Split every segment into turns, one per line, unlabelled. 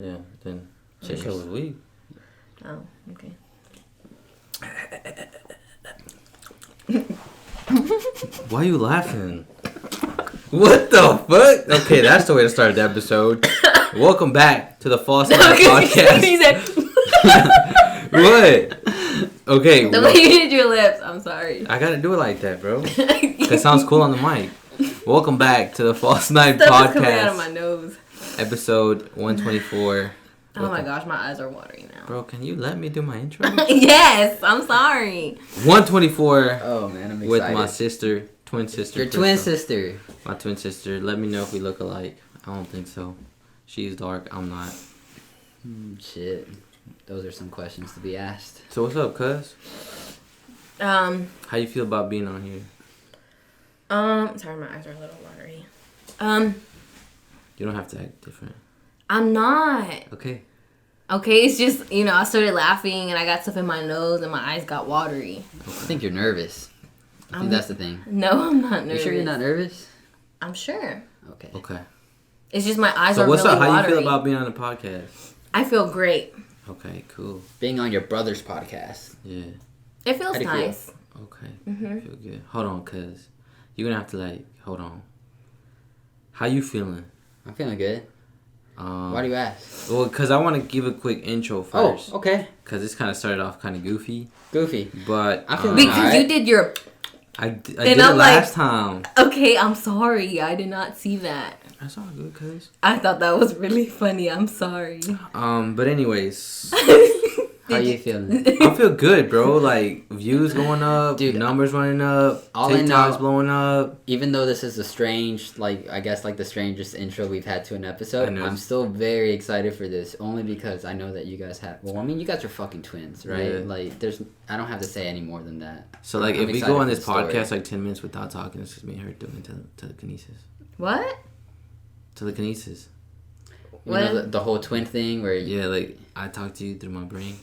Yeah, then Shisha was weak.
Oh, okay.
Why are you laughing? What the fuck? Okay, that's the way to start the episode. Welcome back to the False Life Podcast.
He said,
What? Okay.
the way you did your lips, I'm sorry.
I gotta do it like that, bro. That sounds cool on the mic. Welcome back to the False Night
Stuff is coming out
Podcast.
of my nose.
Episode 124.
Oh my gosh, my eyes are watering now.
Bro, can you let me do my intro?
Yes, I'm sorry.
124.
Oh man, I'm excited.
With my sister, twin sister.
Your twin
Cristal.
sister.
My twin sister. Let me know if we look alike. I don't think so. She's dark. I'm not.
Shit. Those are some questions to be asked.
So what's up, cuz? How you feel about being on here?
Sorry, my eyes are a little watery.
You don't have to act different.
I'm not.
Okay.
Okay, it's just, I started laughing and I got stuff in my nose and my eyes got watery.
I think you're nervous. I think that's the thing.
No, I'm not nervous.
You sure you're not nervous?
I'm sure.
Okay.
Okay.
It's just my eyes
So
are
what's
really
up? How
watery.
you feel about being on the podcast?
I feel great.
Okay, cool.
Being on your brother's podcast.
Yeah.
It feels
How do you
nice.
Okay.
Mm-hmm.
I feel good. Hold on, cuz. You're gonna have to hold on. How you feeling?
I'm feeling good. Why do you ask?
Well, because I want to give a quick intro first.
Oh, okay.
Because this kind of started off kind of goofy.
Goofy.
But
I feel
Because
alright.
you did your...
I did
And
it
I'm
last time.
Okay, I'm sorry. I did not see that.
That's all good, cuz.
I thought that was really funny. I'm sorry.
But anyways,
How you feeling?
I feel good, bro. Like, views going up,
Dude,
numbers running up,
all I
TikToks
know-
blowing up.
Even though this is a strange, I guess the strangest intro we've had to an episode,
I know.
I'm still very excited for this. Only because I know that you guys have. Well, I mean, you guys are fucking twins, right?
Yeah.
I don't have to say any more than that.
So,
I'm
if we
excited
go on
for
this
the story.
podcast, 10 minutes without talking, it's just me and her doing telekinesis.
What?
Telekinesis.
You know, the whole twin thing where
Yeah, I talk to you through my brain.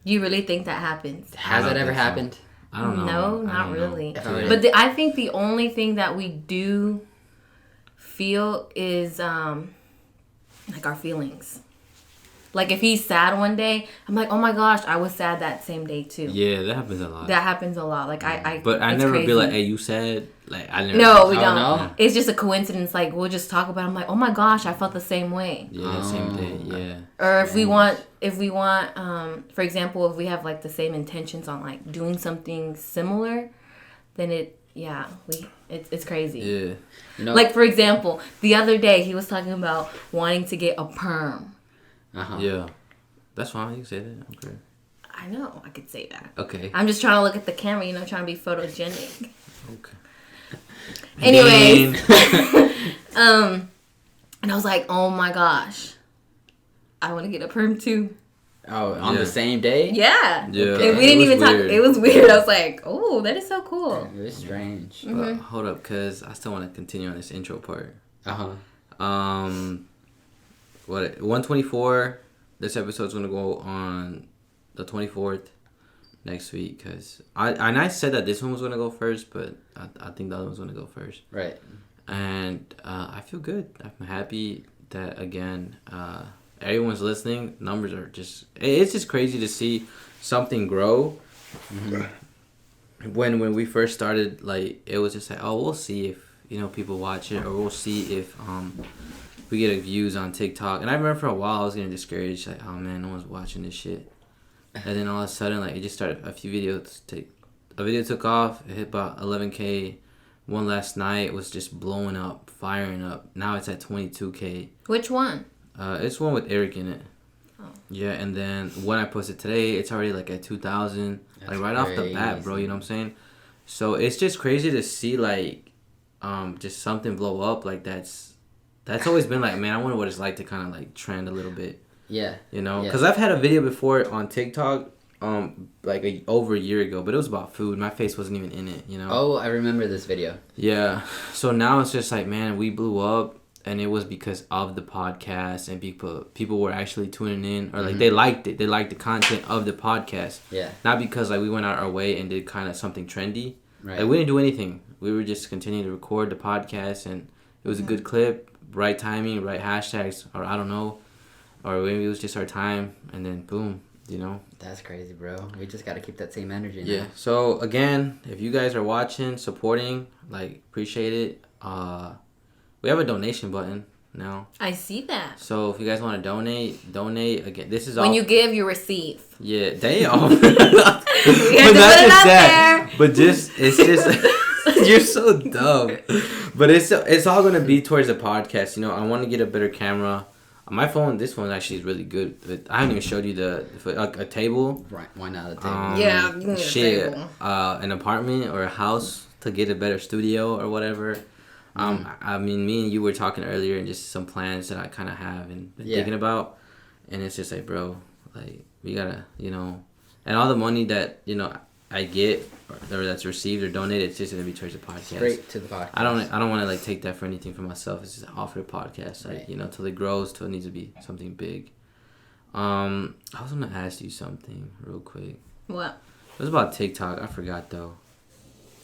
You really think that happens?
has
I
that
don't
ever
think so.
happened?
I don't know.
No,
I
not
don't know.
really.
Really?
But I think the only thing that we do feel is our feelings. Like if he's sad one day, I'm like, oh my gosh, I was sad that same day too.
Yeah, that happens a lot.
That happens a lot. Like I
But I
it's
never
crazy.
be like, hey, you sad? I never.
No, we
Oh,
don't.
no?
It's just a coincidence. Like we'll just talk about it. I'm like, oh my gosh, I felt the same way.
Yeah, same day. Yeah.
Or if we want, for example, if we have the same intentions on doing something similar, then it's crazy.
Yeah.
You know,
Like for example, the other day he was talking about wanting to get a perm.
Yeah. That's fine. You can say that. Okay.
I know I could say that.
Okay.
I'm just trying to look at the camera, trying to be photogenic.
Okay.
Anyways, and I was like, oh my gosh, I want to get a perm too.
on
Yeah.
the same day?
Yeah.
Yeah.
And we didn't
It was
even talk.
weird.
It was weird. I was like, oh, that is so cool.
It was strange.
But hold up, cause I still want to continue on this intro part.
Uh-huh.
What 124? This episode's gonna go on the 24th next week. Cause I said that this one was gonna go first, but I think the other one's gonna go first.
Right.
And I feel good. I'm happy that again, everyone's listening. Numbers are it's just crazy to see something grow. When we first started, it was just oh, we'll see if people watch it, or we'll see if we get views on TikTok. And I remember for a while I was getting discouraged, oh man, no one's watching this shit. And then all of a sudden, it just started. A video took off. It hit about 11K. One last night was just blowing up, firing up. Now it's at 22K.
Which one?
It's one with Eric in it.
Oh.
Yeah, and then when I posted today, it's already at 2,000.
That's
Right off the bat, bro. You know what I'm saying? So it's just crazy to see just something blow up that's always been man, I wonder what it's like to kind of trend a little bit.
Yeah.
Because I've had a video before on TikTok over a year ago, but it was about food. My face wasn't even in it,
Oh, I remember this video.
Yeah. So now it's just man, we blew up, and it was because of the podcast, and people were actually tuning in, or they liked it. They liked the content of the podcast.
Yeah.
Not because we went out our way and did kind of something trendy.
Right.
We didn't do anything. We were just continuing to record the podcast, and it was a good clip, right timing, right hashtags, or I don't know. or maybe it was just our time, and then boom, you know.
That's crazy, bro. We just gotta keep that same energy.
Yeah.
Now.
So again, if you guys are watching, supporting, like, appreciate it. We have a donation button now.
I see that.
So if you guys want to donate again. This is
When
all.
you give, you receive.
Yeah, damn.
We have to put it out there.
But it's just you're so dumb. But it's all gonna be towards the podcast. You know, I want to get a better camera. My phone, this one actually is really good. But I haven't even showed you a table.
Right? Why not a table?
Yeah, you need a table.
An apartment or a house to get a better studio or whatever. I mean, me and you were talking earlier, and just some plans that I kind of have and been thinking about, and it's just like, bro, like, we gotta, you know, and all the money that, you know, I get or that's received or donated, it's just gonna be towards the podcast.
Straight to the podcast.
I don't want to like take that for anything for myself. It's just all for the podcast, like,
Right.
you know, till it grows, till it needs to be something big. I was gonna ask you something real quick.
What?
It was about TikTok. I forgot though.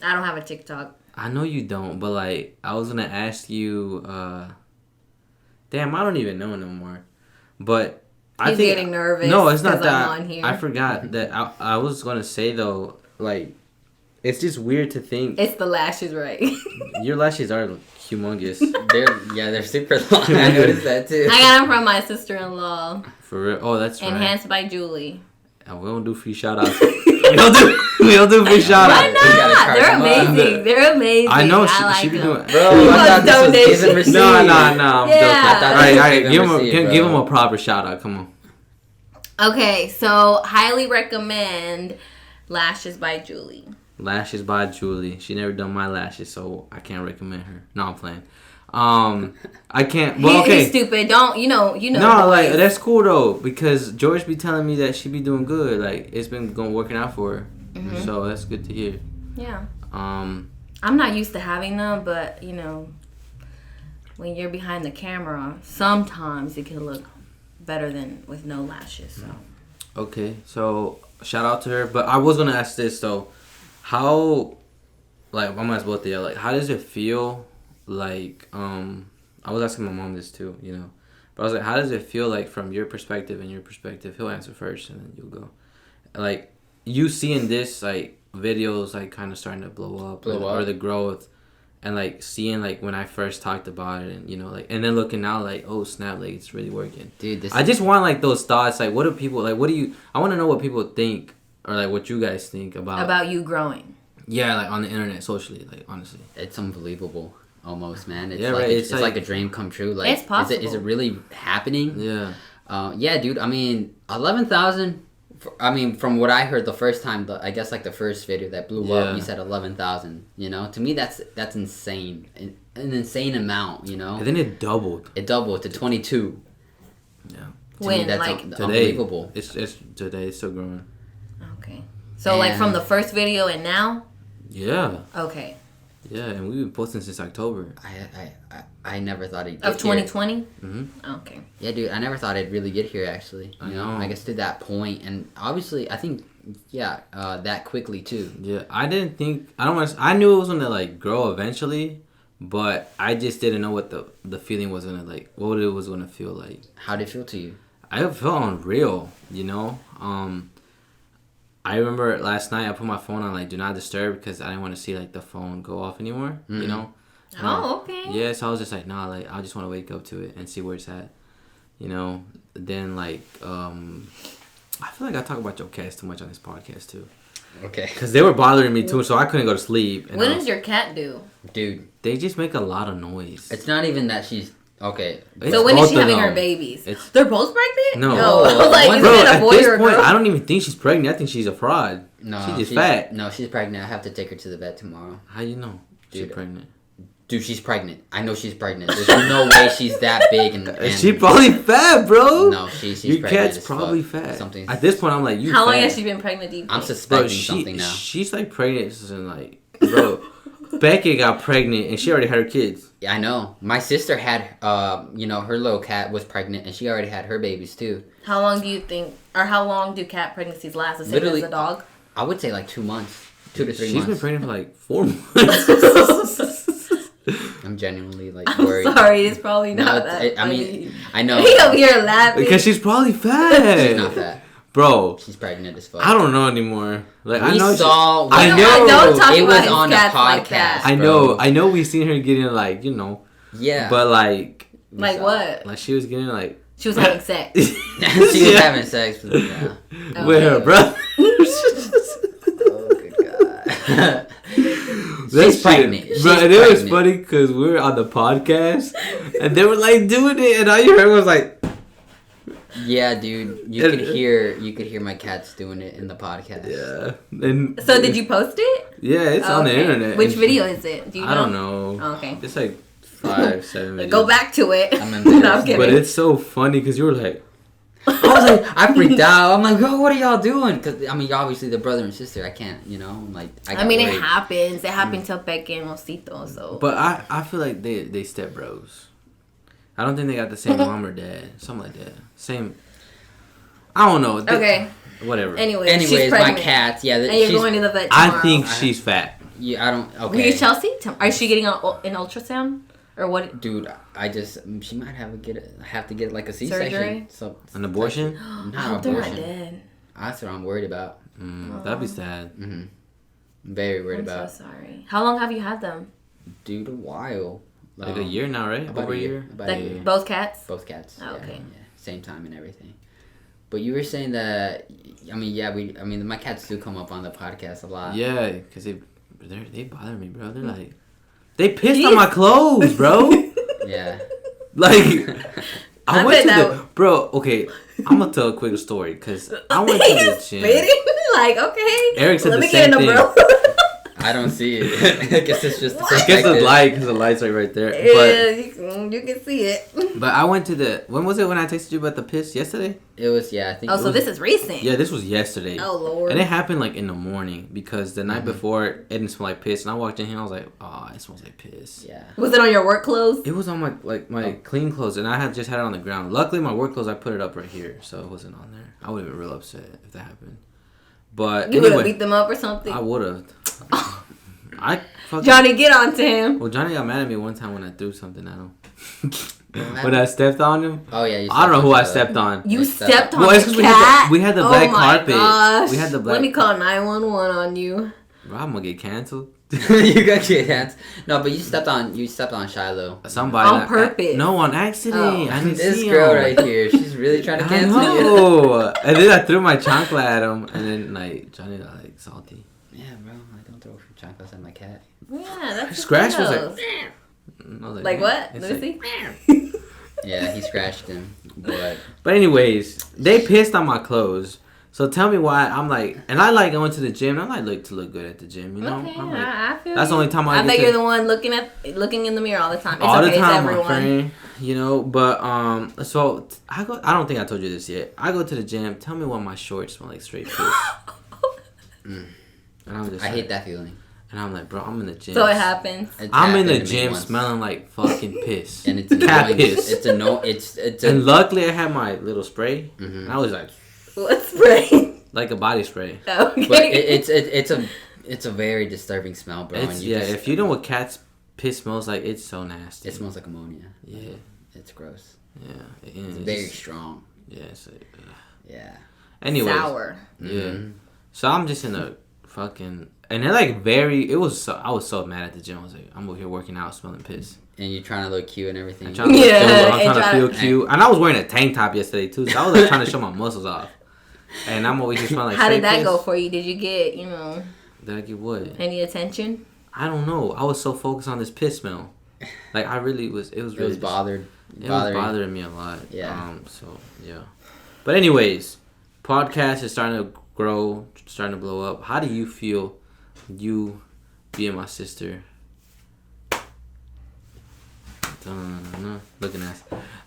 I don't have a TikTok.
I know you don't, but like, I was gonna ask you. Damn, I don't even know no more. But
He's getting nervous.
No, it's not
'cause
that.
I'm on here.
I forgot that. I was gonna say though, like, it's just weird to think
It's the lashes, right?
your lashes are humongous.
They're super long. I noticed that too.
I got them from my sister-in-law.
For real. Oh, that's right.
Enhanced by Julie.
We don't do free shout outs. we don't do free shout
Why
outs.
not? They're amazing. They're amazing.
I know
like
she be
them.
doing.
Bro,
He
I
wants
thought this was
donations.
give and receive.
No, I'm
Yeah.
joking.
I thought
All right,
this was give and
give him
receive,
a proper shout out. Come on.
Okay, so highly recommend Lashes by Julie.
Lashes by Julie. She never done my lashes, so I can't recommend her. No, I'm playing. I can't. Well, okay.
He's stupid. Don't you know?
No, like, that's cool though, because George be telling me that she be doing good. Like, it's been working out for her, so that's good to hear.
Yeah.
Um,
I'm not used to having them, but you know, when you're behind the camera, sometimes it can look better than with no lashes. So.
okay, so shout out to her. But I was gonna ask this though, how, like, I'm gonna ask both of you. Like, how does it feel? Like, I was asking my mom this too, you know. But I was like, how does it feel, like, from your perspective and your perspective? He'll answer first, and then you'll go. Like, you seeing this, like, videos, like, kind of starting to blow up, or the growth, and, like, seeing, like, when I first talked about it, and, you know, like, and then looking now, like, oh, snap, like, it's really working.
Dude,
I just want, like, those thoughts, like, what do people, like, I want to know what people think, or, like, what you guys think
About you growing.
Yeah, like, on the internet, socially, like, honestly.
It's unbelievable. Almost, man. It's
Yeah,
like
right.
it's like a dream come true. Like,
it's possible.
Is it really happening?
Yeah.
Yeah, dude. I mean, 11,000. I mean, from what I heard the first time, I guess like the first video that blew up, you said 11,000. You know, to me that's insane. An insane amount. You know.
And then it doubled.
It doubled to 22.
Yeah.
To
When,
me, that's
like,
Today,
unbelievable.
It's today. It's still growing.
Okay. So like from the first video and now.
Yeah.
Okay.
Yeah, and we've been posting since October.
I never thought it'd get
Of 2020.
Mm-hmm.
Okay.
Yeah, dude. I never thought I'd really get here. Actually,
I
you know.
know.
I guess to that point, and obviously, I think, that quickly too.
Yeah, I didn't think. I knew it was gonna, like, grow eventually, but I just didn't know what the feeling was gonna, like, what it was gonna feel like.
How did it feel to you?
I felt unreal, you know. I remember last night I put my phone on, like, do not disturb, because I didn't want to see, like, the phone go off anymore. You know.
Oh, okay.
Yeah, so I was just like, nah, like, I just want to wake up to it and see where it's at, you know. Then, like, I feel like I talk about your cats too much on this podcast too,
Okay.
because they were bothering me too, so I couldn't go to sleep. And
What does your cat do?
Dude,
they just make a lot of noise.
it's not even that she's okay.
It's
So when is
both
she
of
having
them.
her babies?
It's-
They're both pregnant?
No.
No. Like,
One-
is
Bro,
it a
at
boy
this
or a
point,
girl?
I don't even think she's pregnant. I think she's a fraud.
No,
she's just
she's
fat.
No, she's pregnant. I have to take her to the vet tomorrow.
How you know she's
Dude.
pregnant?
Dude, she's pregnant. I know she's pregnant. There's no way she's that big and
She probably fat, bro.
No, she's
your
pregnant
cat's
as
probably
fuck.
fat.
Something.
At this point, I'm like, you.
How long
fat.
has she been pregnant? Do you
I'm
think?
suspecting
Bro,
something now.
she's like pregnant and like, bro, Becky got pregnant and she already had her kids.
Yeah, I know. My sister had, her little cat was pregnant and she already had her babies too.
How long do you think, or how long do cat pregnancies last? The same
Literally-
as a dog?
I would say like 2 months, 2 to 3
She's
months.
been pregnant for like 4 months.
I'm genuinely like worried.
I'm sorry, it's probably not that.
I mean, I know.
He over here laughing
Because she's probably fat.
She's not fat.
Bro,
she's pregnant as fuck.
I don't know anymore. Like
we
I know.
Saw.
I know.
Don't talk
it
about
was on a
cats
podcast.
like that.
I know. I know. We seen her getting like
Yeah.
But like.
Like what?
Like she was getting like.
She was having sex.
She was having sex with yeah.
With her brother.
Oh good god.
She's
pregnant.
But it was funny because we were on the podcast and they were like doing it, and all you heard was like.
Yeah, dude, you could hear my cats doing it in the podcast.
Yeah. And
so did you post it?
Yeah, it's on the internet.
Which video is it? Do you know?
I don't know.
Oh, okay.
It's like 5, 7 videos.
Go back to it.
I'm embarrassed.
No, I'm kidding.
But it's so funny because you were like.
I was like, I freaked out. I'm like, oh, what are y'all doing? Because I mean, obviously they're brother and sister. I can't, I'm like.
I mean, it happens. It happened to Peque and Osito, so.
But I feel like they step bros. I don't think they got the same mom or dad. Something like that. Same. I don't know.
Okay.
Whatever.
Anyways, she's
my
pregnant.
cats. Yeah.
And you're going to the vet tomorrow.
I think she's fat.
Yeah, I don't. Okay.
Were you Chelsea? Is she getting an ultrasound or what?
Dude, she might have to get like a C-section.
Surgery?
So
An abortion?
I hope they're not dead.
That's what I'm worried about.
That'd be sad.
Mm-hmm. I'm very worried about.
I'm so sorry. How long have you had them?
Dude, a while.
Like a year now, right?
About
Over a year?
About a year.
Both cats?
Both cats.
Oh, okay.
Yeah, same time and everything. But you were saying that, my cats do come up on the podcast a lot.
Yeah, because they bother me, bro. They're like, they pissed on my clothes, bro.
Yeah.
Like, I went to
that
bro, okay, I'm going to tell a quick story because I went to the gym.
Like, okay.
Eric said
let
the
me
same
get in
thing.
Bro.
I don't see it. I guess it's just the
I guess the light, because the light's right there.
Yeah, you can see it.
But I went to when was it when I texted you about the piss? Yesterday?
It was, I think.
Oh, so this is recent.
Yeah, this was yesterday.
Oh, Lord.
And it happened like in the morning because the night before it didn't smell like piss. And I walked in here and I was like, oh, it smells like piss.
Yeah.
Was it on your work clothes?
It was on my clean clothes, and I had just had it on the ground. Luckily, my work clothes, I put it up right here, so it wasn't on there. I would have been real upset if that happened. But
you would have beat them up or something?
I would have.
Johnny, get on to him.
Well, Johnny got mad at me one time when I threw something at him. When I stepped on him.
Oh yeah.
I don't know who I stepped on.
You stepped on
the
cat?
We had the black carpet.
Gosh.
We had the black.
Let me call 911 on you.
Bro, I'm gonna get canceled.
You got your hands. No, but you stepped on Shiloh.
Somebody
on purpose.
No, on accident.
Oh.
I didn't
This
see
girl
him.
right here, she's really trying to
I
cancel you.
know. And then I threw my chancla at him, and then like Johnny got like salty.
Yeah, bro. I don't throw chanclas at my cat.
Yeah, that's
Scratch was
like. Like what? Let me see.
Yeah, he scratched him.
But anyways, they pissed on my clothes. So tell me why I'm like, and I like going to the gym. I like to look good at the gym, you know.
Okay,
I'm like,
I feel.
that's the only time I
bet you're the one looking in the mirror all the time. It's
all
okay,
the time,
it's everyone.
my friend. You know, but so I go. I don't think I told you this yet. I go to the gym. Tell me why my shorts smell like straight piss. And I'm just.
I hate that feeling.
And I'm like, bro, I'm in the gym.
So it happens.
I'm in the gym smelling like fucking piss.
And it's
cat piss.
It's
and luckily I had my little spray. And I was like,
what spray?
Like a body spray.
Okay.
But it's a very disturbing smell, bro.
If you know what cat's piss smells like, it's so nasty.
It smells like ammonia.
Yeah.
It's gross.
Yeah.
It's very strong.
Yeah. It's like,
yeah.
Anyways.
Sour.
Yeah.
Mm-hmm.
So I'm just in a fucking... And they're like I was so mad at the gym. I was like, I'm over here working out, smelling piss.
And you're trying to look cute and everything.
I'm trying to feel cute. And I was wearing a tank top yesterday too, so I was like trying to show my muscles off. And I'm always just smelling like
How did that
piss.
go for you? Did you get,
Did I get what?
any attention?
I don't know. I was so focused on this piss smell. Like I really was. It was really
bothering
me a lot.
Yeah.
So yeah. But anyways, podcast is starting to grow, starting to blow up. How do you feel? You being my sister. Looking at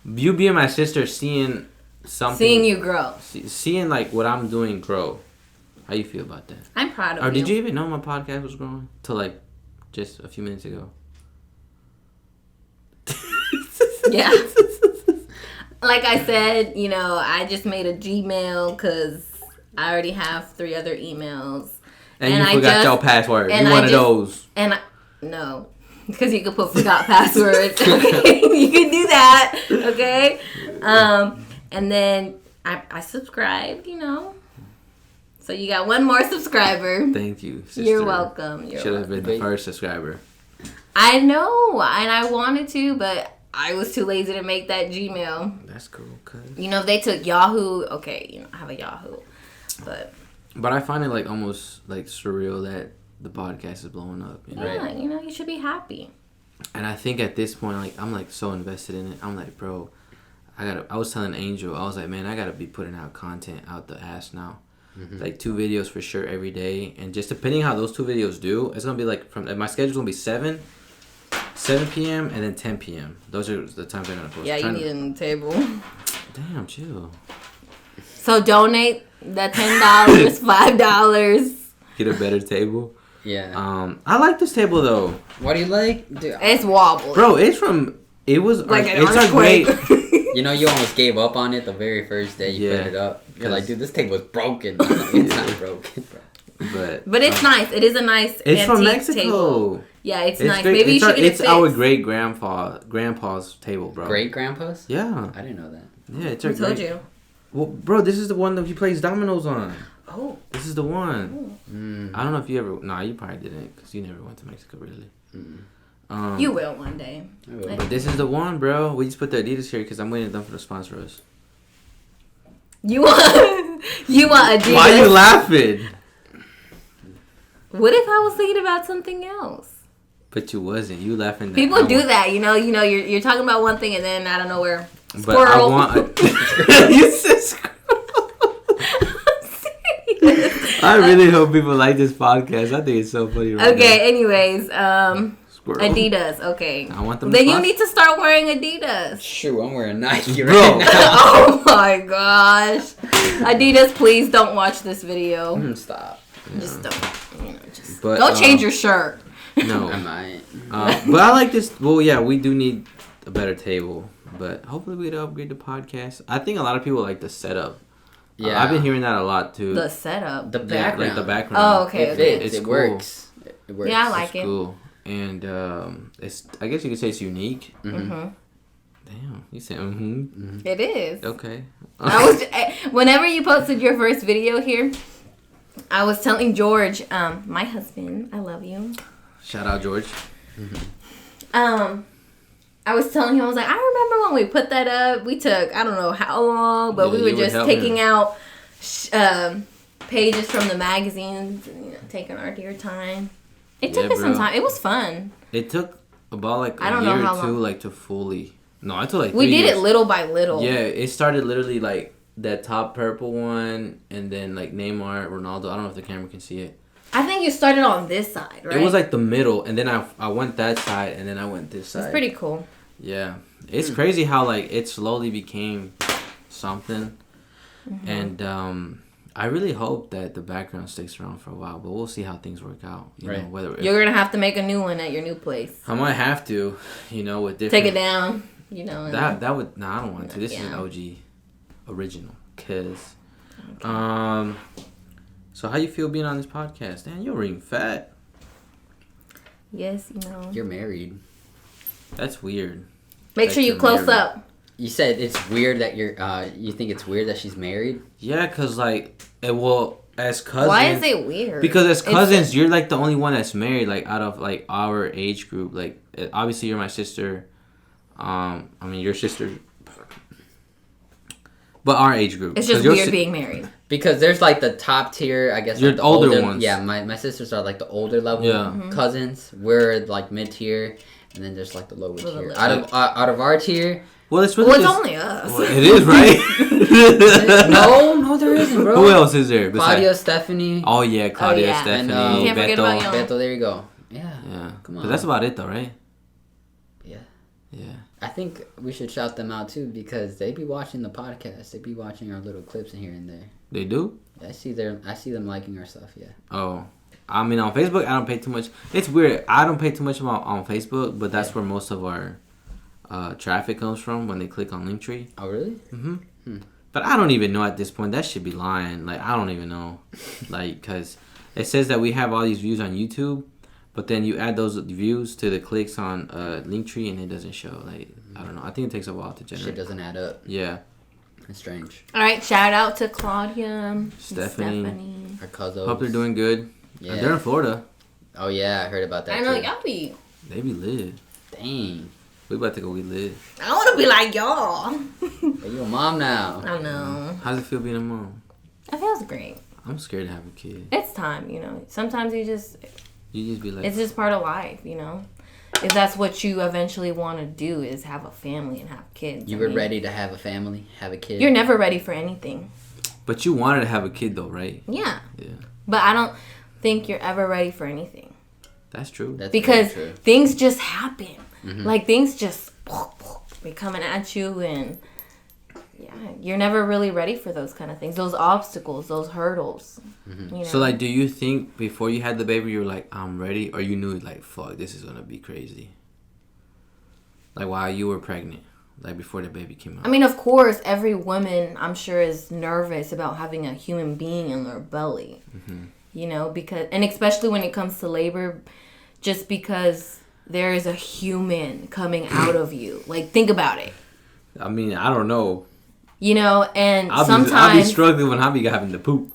you being my sister, seeing something.
Seeing you grow.
Seeing like what I'm doing grow. How you feel about that?
I'm proud of
Or
you.
did you even know my podcast was growing? Till like just a few minutes ago.
Yeah. Like I said, I just made a Gmail because I already have 3 other emails.
And you forgot your password. You one of those.
No. Because you can put forgot password. Okay, you can do that. Okay, and then I subscribed. So you got one more subscriber.
Thank you, sister.
You're welcome.
Should have been the first subscriber.
I know, and I wanted to, but I was too lazy to make that Gmail.
That's cool, cuz.
If they took Yahoo, okay, I have a Yahoo, but
I find it like almost like surreal that the podcast is blowing up.
Yeah, you should be happy.
And I think at this point, like, I'm like so invested in it. I'm like, bro, I was telling Angel, I was like, man, I gotta be putting out content out the ass now. Mm-hmm. Like 2 videos for sure every day, and just depending how those 2 videos do, it's gonna be like my schedule's gonna be 7 p.m. and then 10 p.m. Those are the times I'm gonna post.
Yeah, you need a table.
Damn, chill.
So donate that $10, $5.
Get a better table.
Yeah.
I like this table though.
What do you like? Dude,
it's wobbly.
Bro, it was
like an
it's
earthquake.
You almost gave up on it the very first day you put it up. You're like, dude, this table is broken. It's not broken, bro.
But it's nice. It is a nice
it's from
Mexico.
Table.
Yeah, it's nice.
Great.
Maybe you should get it fixed.
It's our grandpa's table, bro.
Great grandpa's?
Yeah.
I didn't know that.
Yeah, it's
I told you.
Well, bro, this is the one that he plays dominoes on.
Oh.
This is the one. I don't know if you ever... Nah, you probably didn't, because you never went to Mexico, really.
You will one day.
I will.
But this is the one, bro. We just put the Adidas here because I'm waiting for them to sponsor us.
You want Adidas?
Why are you laughing?
What if I was thinking about something else?
But you wasn't. You laughing.
People do that, you're talking about one thing and then out of nowhere,
but I want. You said squirrel. I really hope people like this podcast. I think it's so funny.
Okay. Anyways,
Squirrel.
Adidas. Okay.
I want them.
Then you need to start wearing Adidas.
Shoot, I'm wearing Nike
Bro.
right now.
Oh my gosh, Adidas! Please don't watch this video.
Stop.
Just don't.
But,
don't change your shirt.
No.
I might.
But I like this. Well, yeah, we do need a better table. But hopefully we'd upgrade the podcast. I think a lot of people like the setup. Yeah, I've been hearing that a lot too.
The setup,
the background,
like the background.
Oh, okay.
It
cool.
works. It works.
Yeah, I like it.
Cool. And it's. I guess you could say it's unique.
Mm-hmm.
Damn, you said mm-hmm.
It is.
Okay.
Whenever you posted your first video here, I was telling George, my husband, I love you.
Shout out, George.
I was telling him, I was like, I remember when we put that up. We took, I don't know how long, but we were just taking out pages from the magazines and taking our dear time. It took us some time. It was fun.
It took about like a year or two, like to fully. No, I took like 3
We did
years.
it little by little.
Yeah, it started literally like that top purple one, and then like Neymar, Ronaldo. I don't know if the camera can see it.
I think you started on this side, right?
It was like the middle, and then I went that side, and then I went this side.
It's pretty cool.
Yeah, it's crazy how like it slowly became something, and I really hope that the background sticks around for a while, but we'll see how things work out. You know, whether
you're gonna have to make a new one at your new place.
I might have to, with different.
Take it down,
That would I don't want to. This is an OG, original, cause, So how you feel being on this podcast? Dan, you're reading fat.
Yes,
You're married.
That's weird.
Make sure you close up.
You said it's weird that you think it's weird that she's married?
Yeah, cause like, as cousins.
Why is it weird?
Because as cousins, you're like the only one that's married, like out of like our age group. Like, obviously you're my sister. I mean your sister. But our age group.
It's just weird being married.
Because there's like the top tier, I guess.
You're
like
the older ones.
Yeah, my sisters are like the older level cousins. We're like mid tier, and then there's like the lower tier. Out of our tier.
Well, it's really
it's only us.
Well, it is, right?
no, there isn't, bro.
Who else is there?
Claudia, Stephanie.
Oh yeah, Claudia, Stephanie,
and,
can't forget about y'all.
Beto. There you go. Yeah. Come on.
But that's about it, though, right?
Yeah.
Yeah.
I think we should shout them out too because they be watching the podcast. They be watching our little clips in here and there.
They do?
I see them liking our stuff. Yeah.
Oh, I mean on Facebook, I don't pay too much. It's weird. I don't pay too much on Facebook, but that's where most of our traffic comes from when they click on Linktree.
Oh really?
Mm-hmm. But I don't even know at this point. That should be lying. Like I don't even know, like because it says that we have all these views on YouTube. But then you add those views to the clicks on Linktree and it doesn't show. Like, I don't know. I think it takes a while to generate.
Shit doesn't add up.
Yeah.
It's strange.
All right, shout out to Claudia,
Stephanie.
Our cousins.
Hope they're doing good.
Yeah.
They're in Florida.
Oh yeah, I heard about that.
I know
too.
y'all be.
They be lit.
Dang.
We about to go get lit.
I want to be like y'all.
Hey, you a mom now.
I know.
How does it feel being a mom?
It feels great.
I'm scared to have a kid.
It's time, you know. Sometimes you just
be like,
it's just part of life, you know. If that's what you eventually want to do, is have a family and have kids.
You were ready to have a family, have a kid.
You're never ready for anything.
But you wanted to have a kid though, right?
Yeah.
Yeah.
But I don't think you're ever ready for anything.
That's true.
That's
because
very true.
things just happen.
Mm-hmm.
Like things just be coming at you, and yeah, you're never really ready for those kind of things, those obstacles, those hurdles.
Mm-hmm.
You know?
So like, do you think before you had the baby you were like, I'm ready, or you knew like, fuck, this is gonna be crazy? Like while you were pregnant, like before the baby came out.
I mean, of course, every woman I'm sure is nervous about having a human being in their belly.
Mm-hmm.
You know, because, and especially when it comes to labor, just because there is a human coming out of you. Like, think about it.
I mean, I don't know.
You know, and
I'll be struggling when I be having to poop.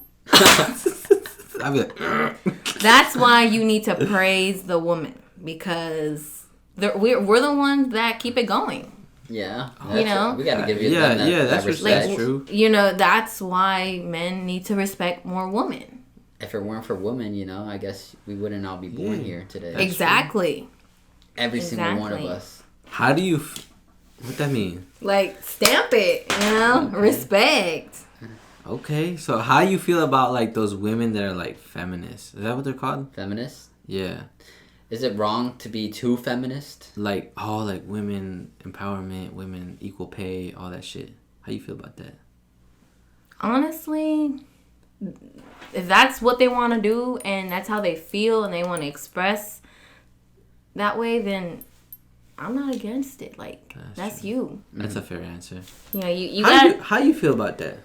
I'll be like,
that's why you need to praise the woman, because we're the ones that keep it going.
Yeah.
You know?
We gotta give you
that's
respect.
That's true.
You know, that's why men need to respect more women.
If it weren't for women, you know, I guess we wouldn't all be born here today.
Exactly.
Every single one of us.
How do you... what that mean?
Like, stamp it, you know?
Okay.
Respect.
Okay, so how you feel about like those women that are like feminists? Is that what they're called?
Feminist?
Yeah.
Is it wrong to be too feminist?
Like, like women empowerment, women equal pay, all that shit. How you feel about that?
Honestly, if that's what they want to do and that's how they feel and they want to express that way, then I'm not against it. Like, that's you.
That's a fair answer.
You know, you got...
How you feel about that?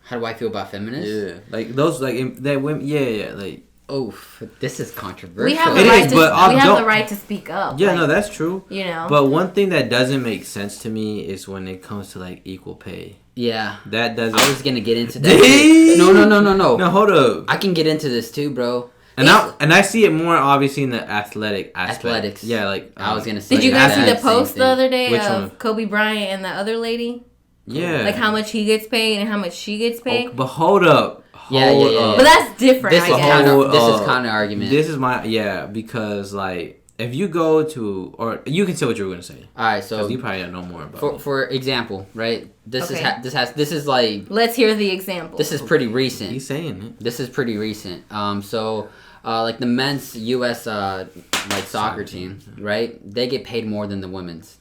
How do I feel about feminists?
Yeah. Like, those, like, that women... Yeah, like...
Oh, this is controversial.
We have the
It
right
is,
to,
but
we have the
don't-
right to speak up.
Yeah,
like,
no, that's true.
You know?
But one thing that doesn't make sense to me is when it comes to, like, equal pay.
Yeah.
That doesn't...
I was gonna get into that. No.
No, hold up.
I can get into this too, bro.
And I see it more obviously in the athletic aspect.
Athletics.
Yeah, like
I was gonna say.
Did you guys see the
same
post the
thing.
other day
Which
of
one?
Kobe Bryant and the other lady?
Yeah.
Like how much he gets paid and how much she gets paid?
Oh, but hold up.
Yeah.
Hold up.
But that's different,
This
I
is
guess.
this is kind of argument.
This is my because like if you go to or you can say what you were gonna say.
All right, so
You probably know more about.
for example, right? This
Okay.
this is like
Let's hear the example.
this is pretty recent.
He's saying it.
This is pretty recent. Like the men's U.S. Like soccer team, right? They get paid more than the women's.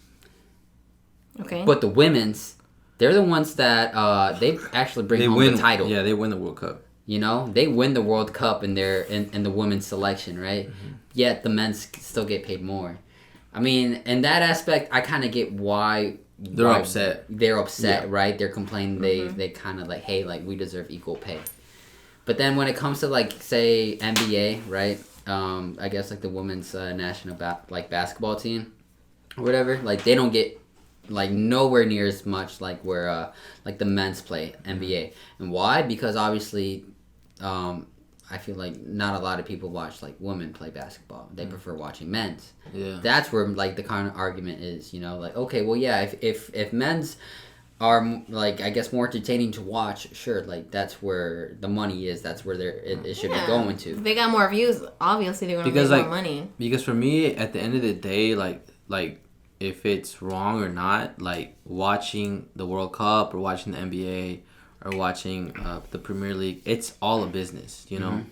Okay.
But the women's, they're the ones that they actually bring home the title.
Yeah, they win the World Cup.
You know, they win the World Cup in the women's selection, right?
Mm-hmm.
Yet the men's still get paid more. I mean, in that aspect, I kind of get why
They're upset.
They're upset,
Yeah.
right? They're complaining. They kind of like, hey, like we deserve equal pay. But then when it comes to like say NBA, right? I guess like the women's national basketball team, or whatever. Like they don't get like nowhere near as much like where like the men's play NBA. And why? Because obviously, I feel like not a lot of people watch like women play basketball. They prefer watching men's.
Yeah.
That's where like the kind of argument is, you know, like okay, well yeah, if men's are like I guess more entertaining to watch, sure, like that's where the money is. That's where it should be going to.
If they got more views, obviously they're gonna make more money.
Because for me, at the end of the day, like if it's wrong or not, like watching the World Cup or watching the NBA or watching the Premier League, it's all a business, you know?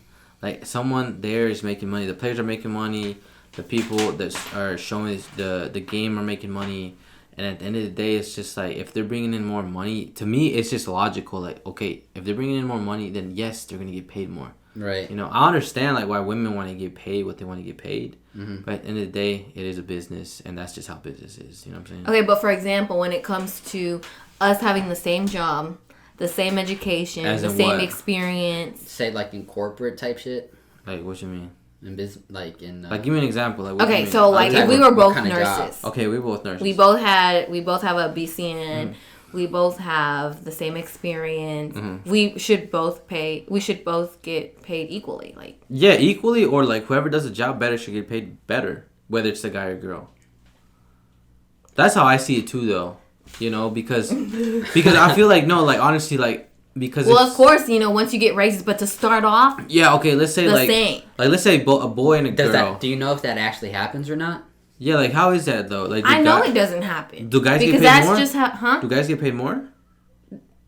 Like someone there is making money. The players are making money. The people that are showing the game are making money. And at the end of the day, it's just like if they're bringing in more money, to me, it's just logical. Like, okay, if they're bringing in more money, then yes, they're going to get paid more.
Right.
You know, I understand like why women want to get paid what they want to get paid. But at the end of the day, it is a business, and that's just how business is. You know what I'm saying?
Okay, but for example, when it comes to us having the same job, the same education,
As
the
in
same
what?
experience.
Say like in corporate type shit.
Like, what you mean?
Like in.
Like, give me an example. Like,
okay, so like if we were both nurses.
Okay, we both nurses.
We both have a BCN. We both have the same experience. We should both get paid equally. Like,
yeah, equally, or like whoever does the job better should get paid better, whether it's the guy or girl. That's how I see it too, though. You know, because I feel like, no, like, honestly, like, because
of course, you know, once you get raises, but to start off,
yeah, okay, let's say
same.
Like, let's say a boy and a girl.
Do you know if that actually happens or not?
Yeah, like, how is that though? Like,
I know it doesn't happen.
Do guys get paid more? Because that's just Do guys get paid more?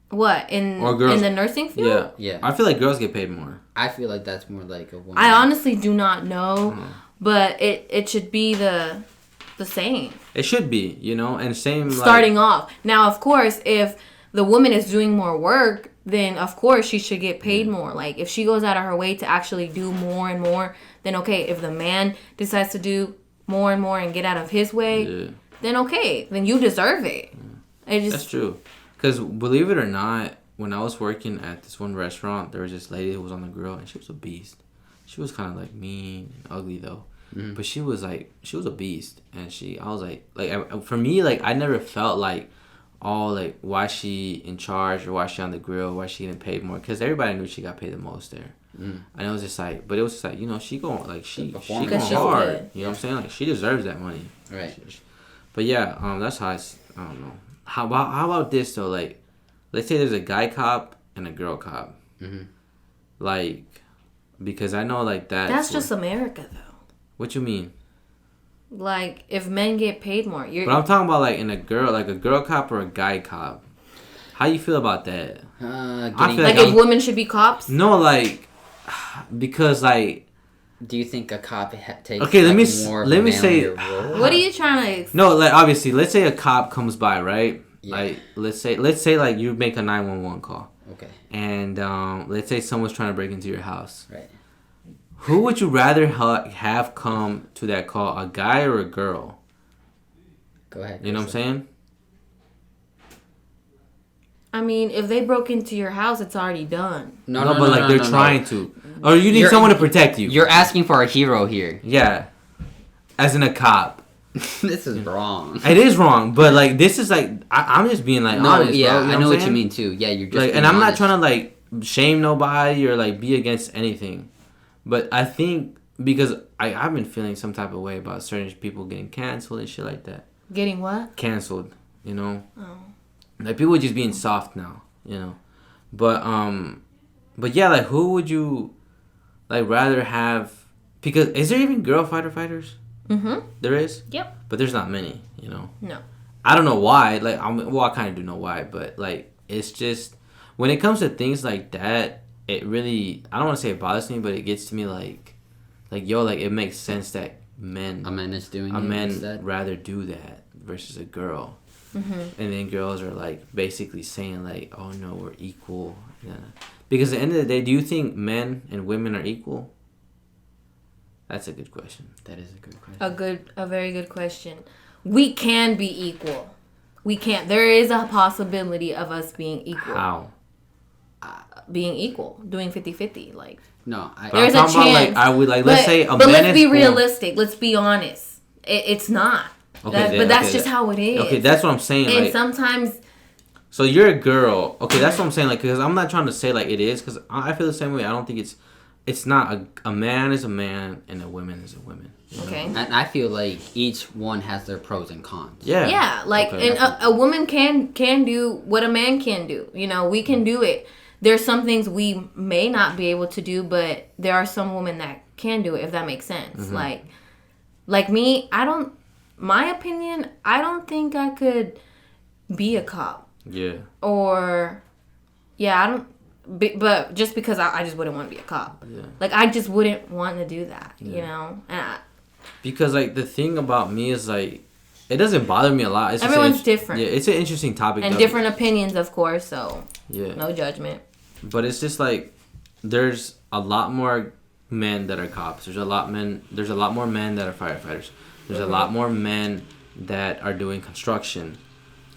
What in the nursing field?
Yeah, yeah. I feel like girls get paid more.
I feel like that's more like a woman.
I honestly do not know, but it should be the same.
It should be, you know, and same
starting off. Now, of course, if the woman is doing more work, then of course she should get paid more. Like, if she goes out of her way to actually do more and more, then okay. If the man decides to do more and more and get out of his way, then okay, then you deserve it.
That's true. Because believe it or not, when I was working at this one restaurant, there was this lady who was on the grill, and she was a beast. She was kind of like mean and ugly though. But she was a beast, and I was like for me, like, I never felt like, oh, like, why is she in charge, or why is she on the grill, why is she getting paid more? Because everybody knew she got paid the most there. And it was just like, but it was just like, you know, she going hard. You know what I'm saying? Like, she deserves that money.
Right.
But yeah, that's how I don't know. How about this though? Like, let's say there's a guy cop and a girl cop. Like, because I know, like,
that's just America though.
What you mean?
Like, if men get paid more,
but I'm talking about, like, in a girl cop or a guy cop. How you feel about that?
I feel like if women should be cops?
No, like, because, like,
do you think a cop takes
more let me say
role?
What are you trying to?
No, like, obviously, let's say a cop comes by, right? Yeah. Like, let's say like you make a 911 call.
Okay.
And let's say someone's trying to break into your house.
Right.
Who would you rather have come to that call, a guy or a girl?
Go ahead.
You know what I'm saying?
I mean, if they broke into your house, it's already done.
No, but they're trying to. Or you need someone to protect you.
You're asking for a hero here.
Yeah. As in a cop.
This is wrong.
It is wrong, but, like, this is, like, I'm just being, like, honest,
yeah,
bro. You know
I know what you mean, too. Yeah, you're just
like, and
I'm
not trying to, like, shame nobody or, like, be against anything. But I think because I've been feeling some type of way about certain people getting canceled and shit like that.
Getting what?
Canceled, you know? Oh. Like, people are just being soft now, you know? But yeah, like, who would you, like, rather have? Because is there even girl fighters? There is?
Yep.
But there's not many, you know?
No.
I don't know why. Like, I kind of do know why, but, like, it's just, when it comes to things like that, it really, I don't want to say it bothers me, but it gets to me like, yo, like, it makes sense that a man rather do that versus a girl. And then girls are, like, basically saying, like, oh no, we're equal. Yeah. Because at the end of the day, do you think men and women are equal? That's a good question.
That is a good question.
A very good question. We can be equal. We can't. There is a possibility of us being equal.
How?
Being equal, doing 50-50, like,
no,
there's a chance. About,
like, I would, like, let's say a
but
man
let's be realistic. Let's be honest. It's not.
Okay,
that's just how it is.
Okay, that's what I'm saying.
And
like,
sometimes.
So you're a girl. Okay, that's what I'm saying. Like, because I'm not trying to say like it is, because I feel the same way. I don't think it's not a man is a man and a woman is a woman.
Okay.
And I feel like each one has their pros and cons.
Yeah.
Yeah, like, okay. And a woman can do what a man can do. You know, we can do it. There's some things we may not be able to do, but there are some women that can do it, if that makes sense. Like me, my opinion, I don't think I could be a cop.
Yeah.
Or, yeah, I don't, but just because I just wouldn't want to be a cop.
Yeah.
Like, I just wouldn't want to do that, you know?
Because, like, the thing about me is, like, it doesn't bother me a lot. It's
everyone's different.
Yeah, it's an interesting topic.
And different opinions, of course, so
yeah,
no judgment.
But it's just, like, there's a lot more men that are cops. There's a lot more men that are firefighters. There's a lot more men that are doing construction.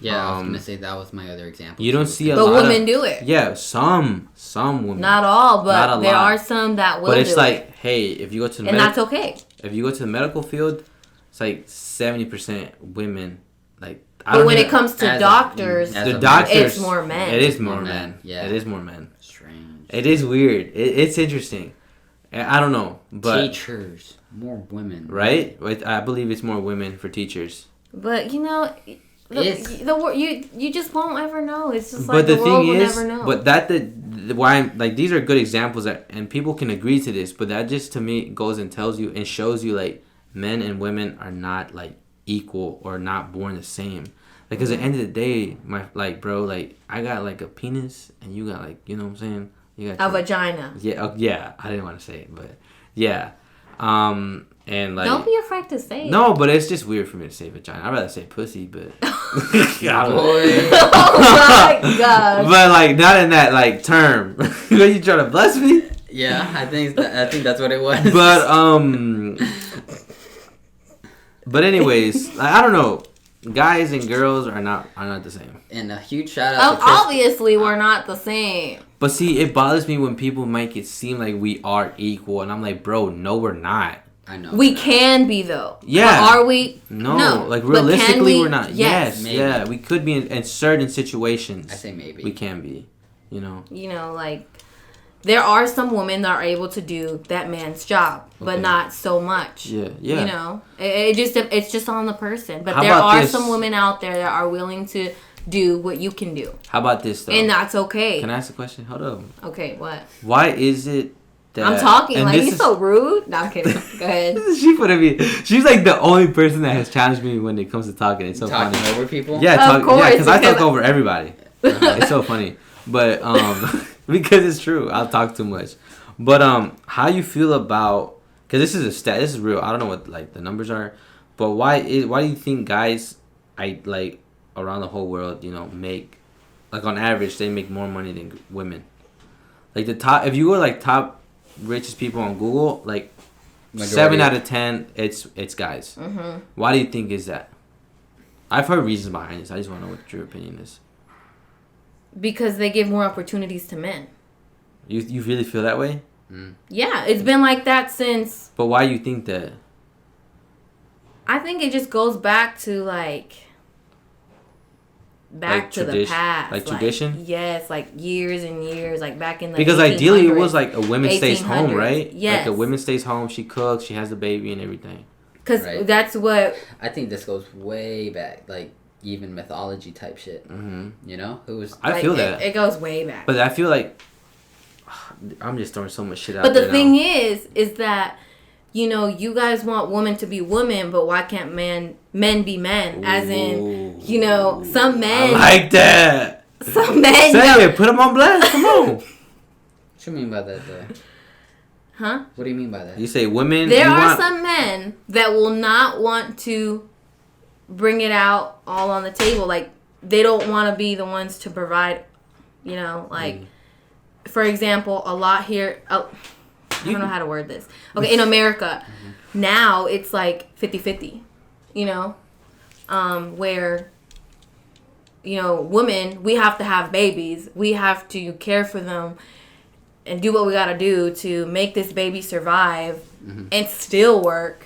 Yeah, I was gonna say that was my other example.
You don't see a
but
lot
women
of,
do it.
Yeah, some women.
Not all, but
Not a
there
lot.
are some that will.
But it's
do
like,
it.
hey, if you go to the
and that's okay.
If you go to the medical field, it's like 70% women. Like,
but when it comes to doctors, it's more men.
It is more men.
Yeah,
it is more men.
Strange.
It is weird. It's interesting. I don't know, but
teachers, more women,
right? I believe it's more women for teachers.
But you know, you just won't ever know. It's just
but
like the world will never know.
But why I'm like, these are good examples and people can agree to this. But that just to me goes and tells you and shows you like men and women are not like equal or not born the same. Like, cause at the end of the day, bro, I got like a penis and you got like, you know what I'm saying? You got
a vagina.
Yeah, yeah. I didn't want to say it, but yeah. And like,
don't be afraid to say it.
No, but it's just weird for me to say vagina. I'd rather say pussy, but
oh my god.
But like, not in that like term. Are you trying to bless me?
Yeah, I think that's what it was.
But anyways, I don't know. Guys and girls are not the same.
And a huge shout out to
obviously we're not the same.
But see, it bothers me when people make it seem like we are equal, and I'm like, bro, no, we're not.
I know.
We can be though.
Yeah.
But are we?
No. Like realistically, we're not.
Yes.
Maybe. Yeah, we could be in certain situations.
I say maybe.
We can be. You know.
You know, like there are some women that are able to do that man's job, but not so much.
Yeah. Yeah.
You know, it's just on the person. But
How
there
about
are
this?
some women out there that are willing to do what you can do.
How about this though?
And that's okay.
Can I ask a question? Hold up.
Okay, what?
Why is it that
I'm talking like he's so rude? No, I'm kidding. Go ahead.
She's like the only person that has challenged me when it comes to talking. It's so
talking
funny.
over people.
Yeah,
of course,
yeah, because I talk over everybody. It's so funny, but because it's true, I'll talk too much. But how you feel about? Because this is a stat. This is real. I don't know what like the numbers are, but why do you think guys, around the whole world, you know, make like on average they make more money than women? Like the top, if you go like top richest people on Google, like majority. 7 out of 10, it's guys.
Mm-hmm.
Why do you think is that? I've heard reasons behind this. I just want to know what your opinion is.
Because they give more opportunities to men.
You really feel that way?
Mm.
Yeah, it's been like that since.
But why do you think that?
I think it just goes back to to the past,
like tradition.
Yes, like years and years, like back in the
because ideally it was like a woman stays home,
1800s.
right?
Yes,
like a woman stays home. She cooks. She has the baby and everything.
Because that's what
I think this goes way back, like even mythology type shit.
Mm-hmm.
You know, it was.
I feel that
it goes way back.
But I feel like I'm just throwing so much shit out.
But the thing
now.
is that you know you guys want women to be women, but why can't men be men? As in, you know, some men
I like that.
Some men
say it. Put them on blast. Come on.
What you mean by that, though?
Huh?
What do you mean by that?
You say women.
There are some men that will not want to bring it out all on the table. Like, they don't want to be the ones to provide, you know, like, for example, a lot here. I don't know how to word this. Okay, in America, now it's like 50-50, you know, where, you know, women, we have to have babies. We have to care for them and do what we got to do to make this baby survive and still work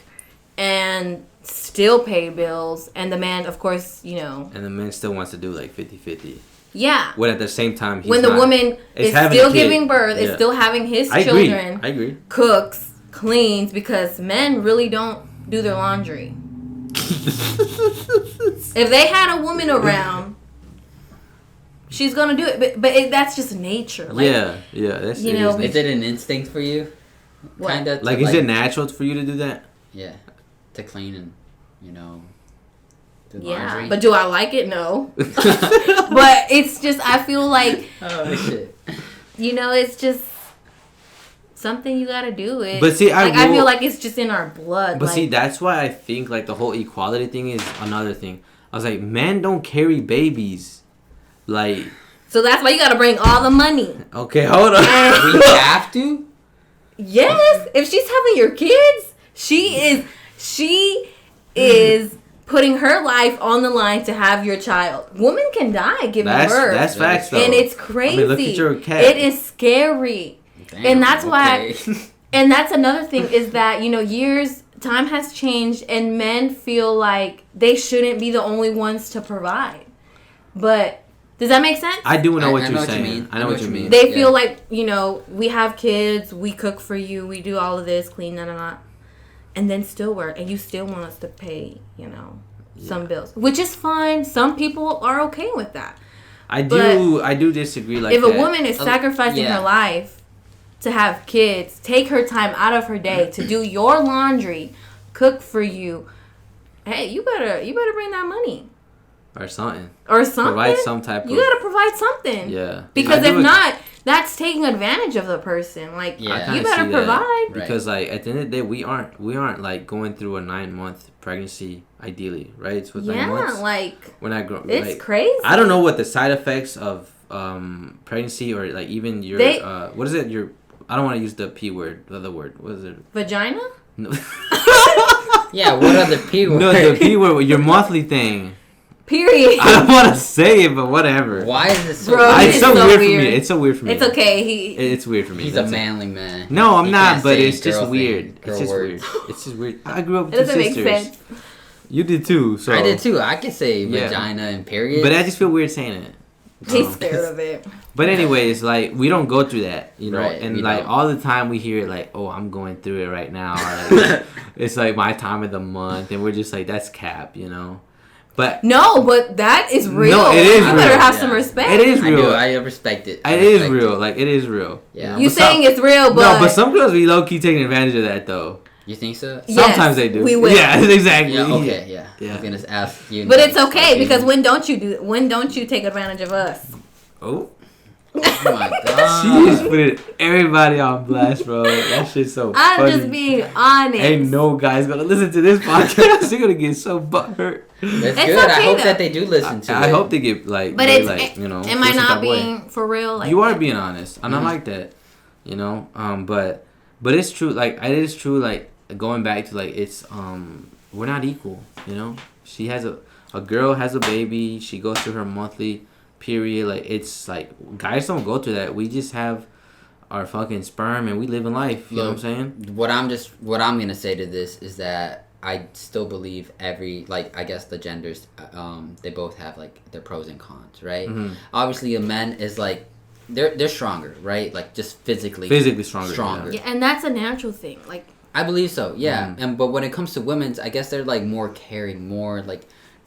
and still pay bills. And the man, of course, you know.
And the man still wants to do like 50-50.
Yeah.
When at the same time,
when the woman is still giving birth, is still having his children.
I agree.
Cooks, cleans, because men really don't do their laundry. If they had a woman around, she's gonna do it, but that's just nature. Like,
yeah. That's,
you know,
is it an instinct for you? Kind of.
Like, is it natural for you to do that?
Yeah, to clean and, you know, do
yeah.
laundry.
But do I like it? No. But it's just, I feel like,
oh shit.
You know, it's just something you gotta do.
But see, I
feel like it's just in our blood.
But
like,
see, that's why I think like the whole equality thing is another thing. I was like, men don't carry babies. Like,
so that's why you gotta bring all the money.
Okay, hold on.
We have to?
Yes. If she's having your kids, she is putting her life on the line to have your child. Woman can die giving birth.
That's facts, though.
And it's crazy.
I mean, look at your cat.
It is scary. Damn, and that's why, and that's another thing is that, time has changed and men feel like they shouldn't be the only ones to provide. But does that make sense?
I do know what you're saying. I know what you mean.
They feel like, we have kids, we cook for you, we do all of this, clean, and then still work, and you still want us to pay, some bills, which is fine. Some people are okay with that. I
do disagree. Like,
if a woman is sacrificing her life to have kids, take her time out of her day to do your laundry, cook for you, hey, you better bring that money.
Or something.
Provide
some type of...
You gotta provide something.
Yeah.
Because if not, that's taking advantage of the person. Like, you better provide.
Because, at the end of the day, we aren't like, going through a 9-month pregnancy, ideally, right? It's with 9 months. We're not growing.
It's crazy.
I don't know what the side effects of pregnancy or, even your... what is it? I don't want to use the P word. The other word. What is it?
Vagina?
No.
Yeah, what other P word?
No, the P word. Your monthly thing.
Period.
I don't want to say it, but whatever.
Why is this so
weird? It's so weird for me. It's so weird for me.
It's okay.
It's weird for me.
He's a manly man.
No, I'm not, but it's just weird. It's just weird. It's just weird. I grew up with two sisters. It doesn't make sense. You did too, so.
I did too. I could say vagina and period.
But I just feel weird saying it.
He's scared of it.
But anyways, we don't go through that,
right,
and all the time we hear it oh, I'm going through it right now. Or, it's my time of the month, and we're just that's cap, But
but that is real.
No, it is
you
real.
better have some respect.
It is real.
I respect it.
It is real. It is real.
Yeah.
You saying it's real, but
no, but some girls be low key taking advantage of that though.
You think so?
Sometimes they do.
We will.
Yeah, exactly.
Yeah, okay, yeah. I was gonna ask you.
But it's okay because when don't you take advantage of us?
Oh.
Oh my god.
She just put everybody on blast, bro. That shit's so funny.
I'm just being honest.
Ain't no guy's gonna listen to this podcast. They're gonna get so butthurt.
That's good. Okay, I hope that they do listen to it.
I hope they get
but am I not being for real?
You are being honest, and I like that. But it's true. It is true. Going back to it's we're not equal. She has a girl has a baby. She goes through her monthly period. It's guys don't go through that. We just have our fucking sperm and we live in life. You know what I'm saying?
What I'm gonna say to this is that I still believe I guess the genders they both have their pros and cons, right? Mm-hmm. Obviously a man is they're stronger, right? Just physically stronger.
Yeah, and that's a natural thing.
I believe so. Yeah. Mm-hmm. But when it comes to women's, I guess they're more caring, more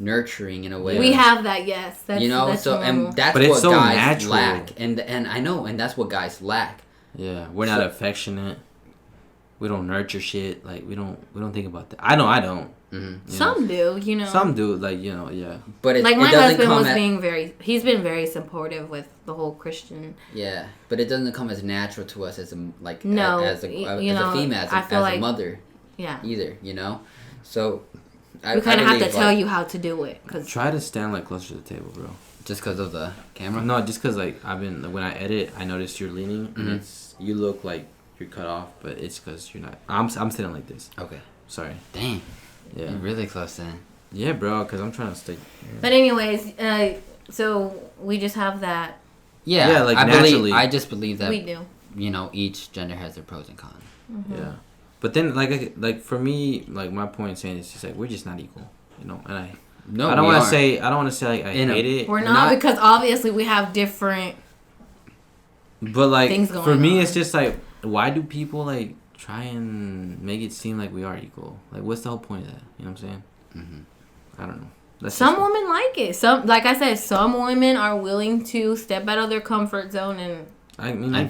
nurturing in a way.
We have that, yes. That's, that's
so
normal.
And that's what guys natural. Lack. And I know, and that's what guys lack.
Yeah, we're not affectionate. We don't nurture shit. We don't think about that. I know I don't.
Mm-hmm. Some do,
Some do, yeah.
But
my husband was he's been very supportive with the whole Christian.
Yeah, but it doesn't come as natural to us as a as a female, as a mother.
Yeah.
Either, So
we kind of have to tell you how to do it.
Try to stand closer to the table, bro.
Just because of the camera?
No, just because I've been when I edit, I noticed you're leaning, mm-hmm. and you look like you're cut off, but it's because you're not. I'm sitting like this.
Okay.
Sorry.
Dang.
Yeah.
You're really close then.
Yeah, bro. Because I'm trying to stay. Yeah.
But anyways, so we just have that.
Yeah. Yeah, naturally. I just believe that
we do.
Each gender has their pros and cons.
Mm-hmm. Yeah. But then, for me, my point saying is just we're just not equal, and I don't want to say I hate it.
We're not because obviously we have different.
But
things going
for me,
on.
it's just why do people try and make it seem like we are equal? What's the whole point of that? You know what I'm saying? Mm-hmm. I don't know.
Some women like it. Some, like I said, some women are willing to step out of their comfort zone and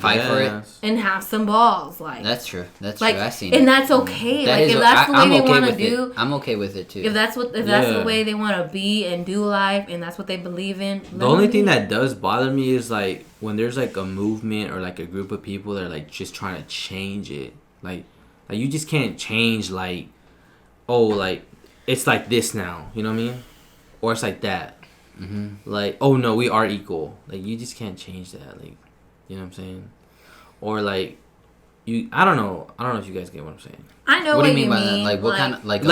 fight for it
and have some balls.
That's true. That's true. I've seen it.
And that's okay. If that's the way they want to do,
I'm okay with it too.
If that's the way they want to be and do life, and that's what they believe in.
The only thing that does bother me is when there's a movement or a group of people that are just trying to change it. You just can't change it's like this now. You know what I mean? Or it's like that. Mm-hmm. Oh no, we are equal. You just can't change that. You know what I'm saying? Or I don't know if you guys get what I'm saying.
I know
what
what
do you mean by that? Like what kind of like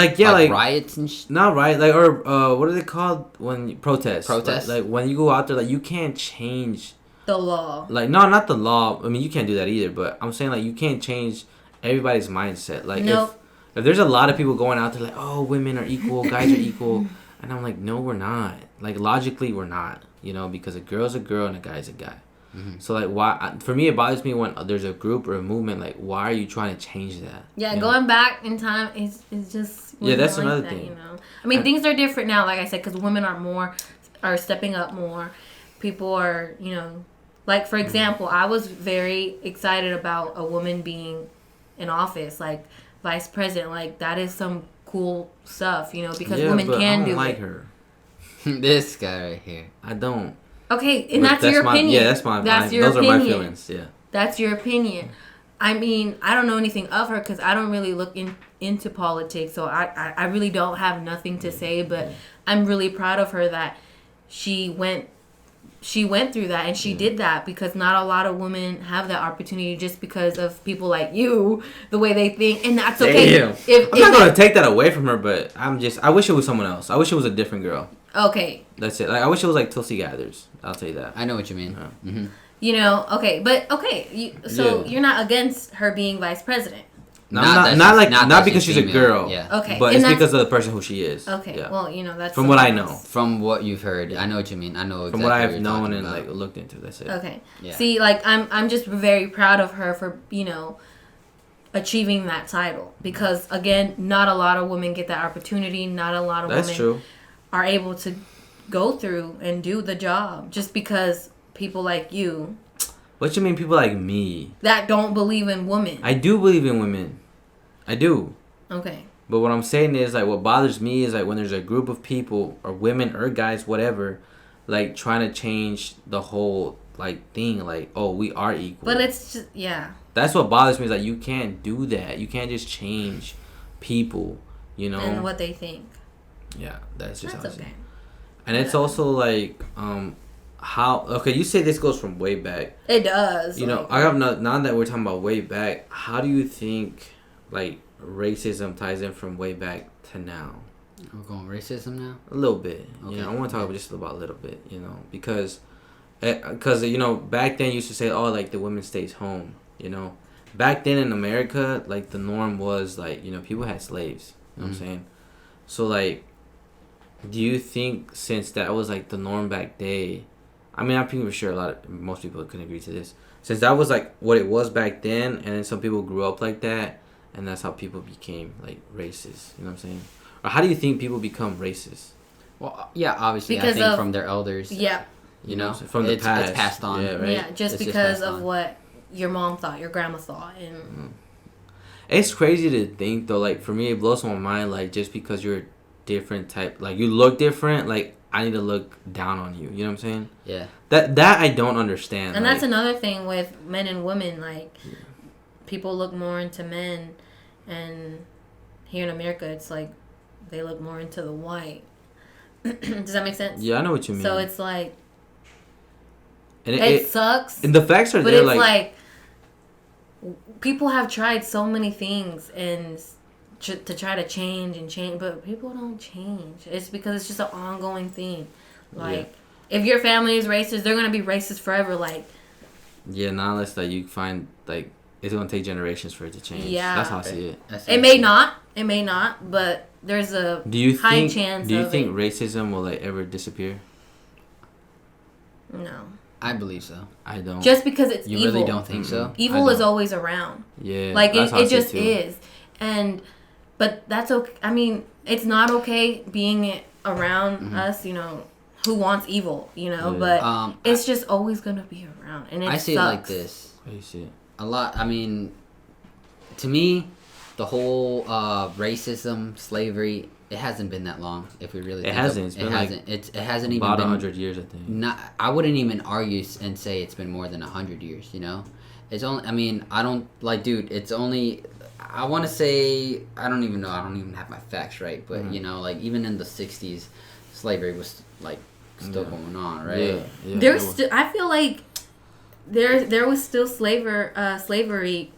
riots and
not right, like, or what are they called when you protest?
Protests?
Like when you go out there, like you can't change
the law.
Like no, not the law. I mean, you can't do that either. But I'm saying like you can't change everybody's mindset. Like if there's a lot of people going out there like, oh, women are equal, guys are equal, and I'm like, no, we're not. Like logically, we're not. You know, because a girl's a girl and a guy's a guy. Mm-hmm. So like why for me it bothers me when there's a group or a movement like why are you trying to change that?
Yeah, going back in time is just
that's like another thing.
You know, I mean things are different now. Like I said, because women are stepping up more. People are like for example, I was very excited about a woman being in office, like vice president. Like that is some cool stuff, because women can do it. I don't like her.
This guy right here.
I don't.
Okay, and that's your opinion.
Yeah, that's your opinion. Those are my feelings, yeah.
That's your opinion. I mean, I don't know anything of her because I don't really look into politics, so I really don't have nothing to say, but I'm really proud of her that she went through that and she did that because not a lot of women have that opportunity just because of people like you, the way they think, and that's okay.
Damn. I'm not going to take that away from her, but I wish it was someone else. I wish it was a different girl.
Okay.
That's it. Like I wish it was like Tulsi Gathers. I'll tell you that.
I know what you mean. Mm-hmm.
You're not against her being vice president.
No, not because she's a girl.
Yeah.
Okay.
But it's because of the person who she is.
Okay. Yeah. Well, that's
from what I know.
From what you've heard, I know what you mean. I know exactly
from what I've known and like looked into. That's it.
Okay. Yeah. See, like I'm just very proud of her for achieving that title because again, not a lot of women get that opportunity. Not a lot of women are able to go through and do the job just because people like you.
What you mean people like me?
That don't believe in women.
I do believe in women. I do.
Okay.
But what I'm saying is like what bothers me is like when there's a group of people or women or guys, whatever, like trying to change the whole like thing, like, oh, we are equal.
But it's just
That's what bothers me is like you can't do that. You can't just change people,
and what they think.
Yeah, that's
okay.
And it's also like you say this goes from way back.
It does.
I have now that we're talking about way back, how do you think like racism ties in from way back to now?
We're going racism now?
A little bit.
Okay.
I want to talk about just about a little bit, because back then you used to say, oh, like the woman stays home, Back then in America, like the norm was like, people had slaves, you know what I'm saying? So like do you think since that was like the norm back then, I mean, I'm pretty sure most people can agree to this. Since that was like what it was back then, and then some people grew up like that, and that's how people became like racist. You know what I'm saying? Or how do you think people become racist?
Well, yeah, obviously, because I think from their elders.
Yeah.
From the past.
It's passed on.
Yeah, right?
Yeah, just because of what your mom thought, your grandma thought, and.
It's crazy to think though. Like for me, it blows my mind. Like just because you're different type, like you look different, like I need to look down on you. You know what I'm saying?
Yeah.
That I don't understand.
And that's another thing with men and women. Like people look more into men, and here in America, it's like they look more into the white. Does that make sense?
Yeah, I know what you mean.
So it's like,
and
it sucks.
And the facts are
but
there.
But it's like people have tried so many things and. To try to change, but people don't change. It's because it's just an ongoing thing. Like, if your family is racist, they're gonna be racist forever. Like,
not unless that you find like it's gonna take generations for it to change. Yeah, that's how I see it.
It may not, but there's a high chance.
Do you think racism will like ever disappear?
No.
I believe so.
I don't.
Just because it's evil.
You really don't think so?
Evil is always around.
Yeah.
Like it just is, But that's okay. I mean, it's not okay being around us, who wants evil, but it's just always going to be around. And
I see
sucks.
it like this.
How do you see it?
A lot. I mean, to me, the whole racism, slavery, it hasn't been that long, if we really think
it hasn't.
It hasn't even
about
been
100 years, I think.
I wouldn't even argue and say it's been more than 100 years, It's only, I mean, I don't, like, dude, it's only... I want to say, I don't even know, I don't even have my facts right, but, like, even in the 60s, slavery was, like, still going on, right?
Yeah. There's still, I feel like there was still slavery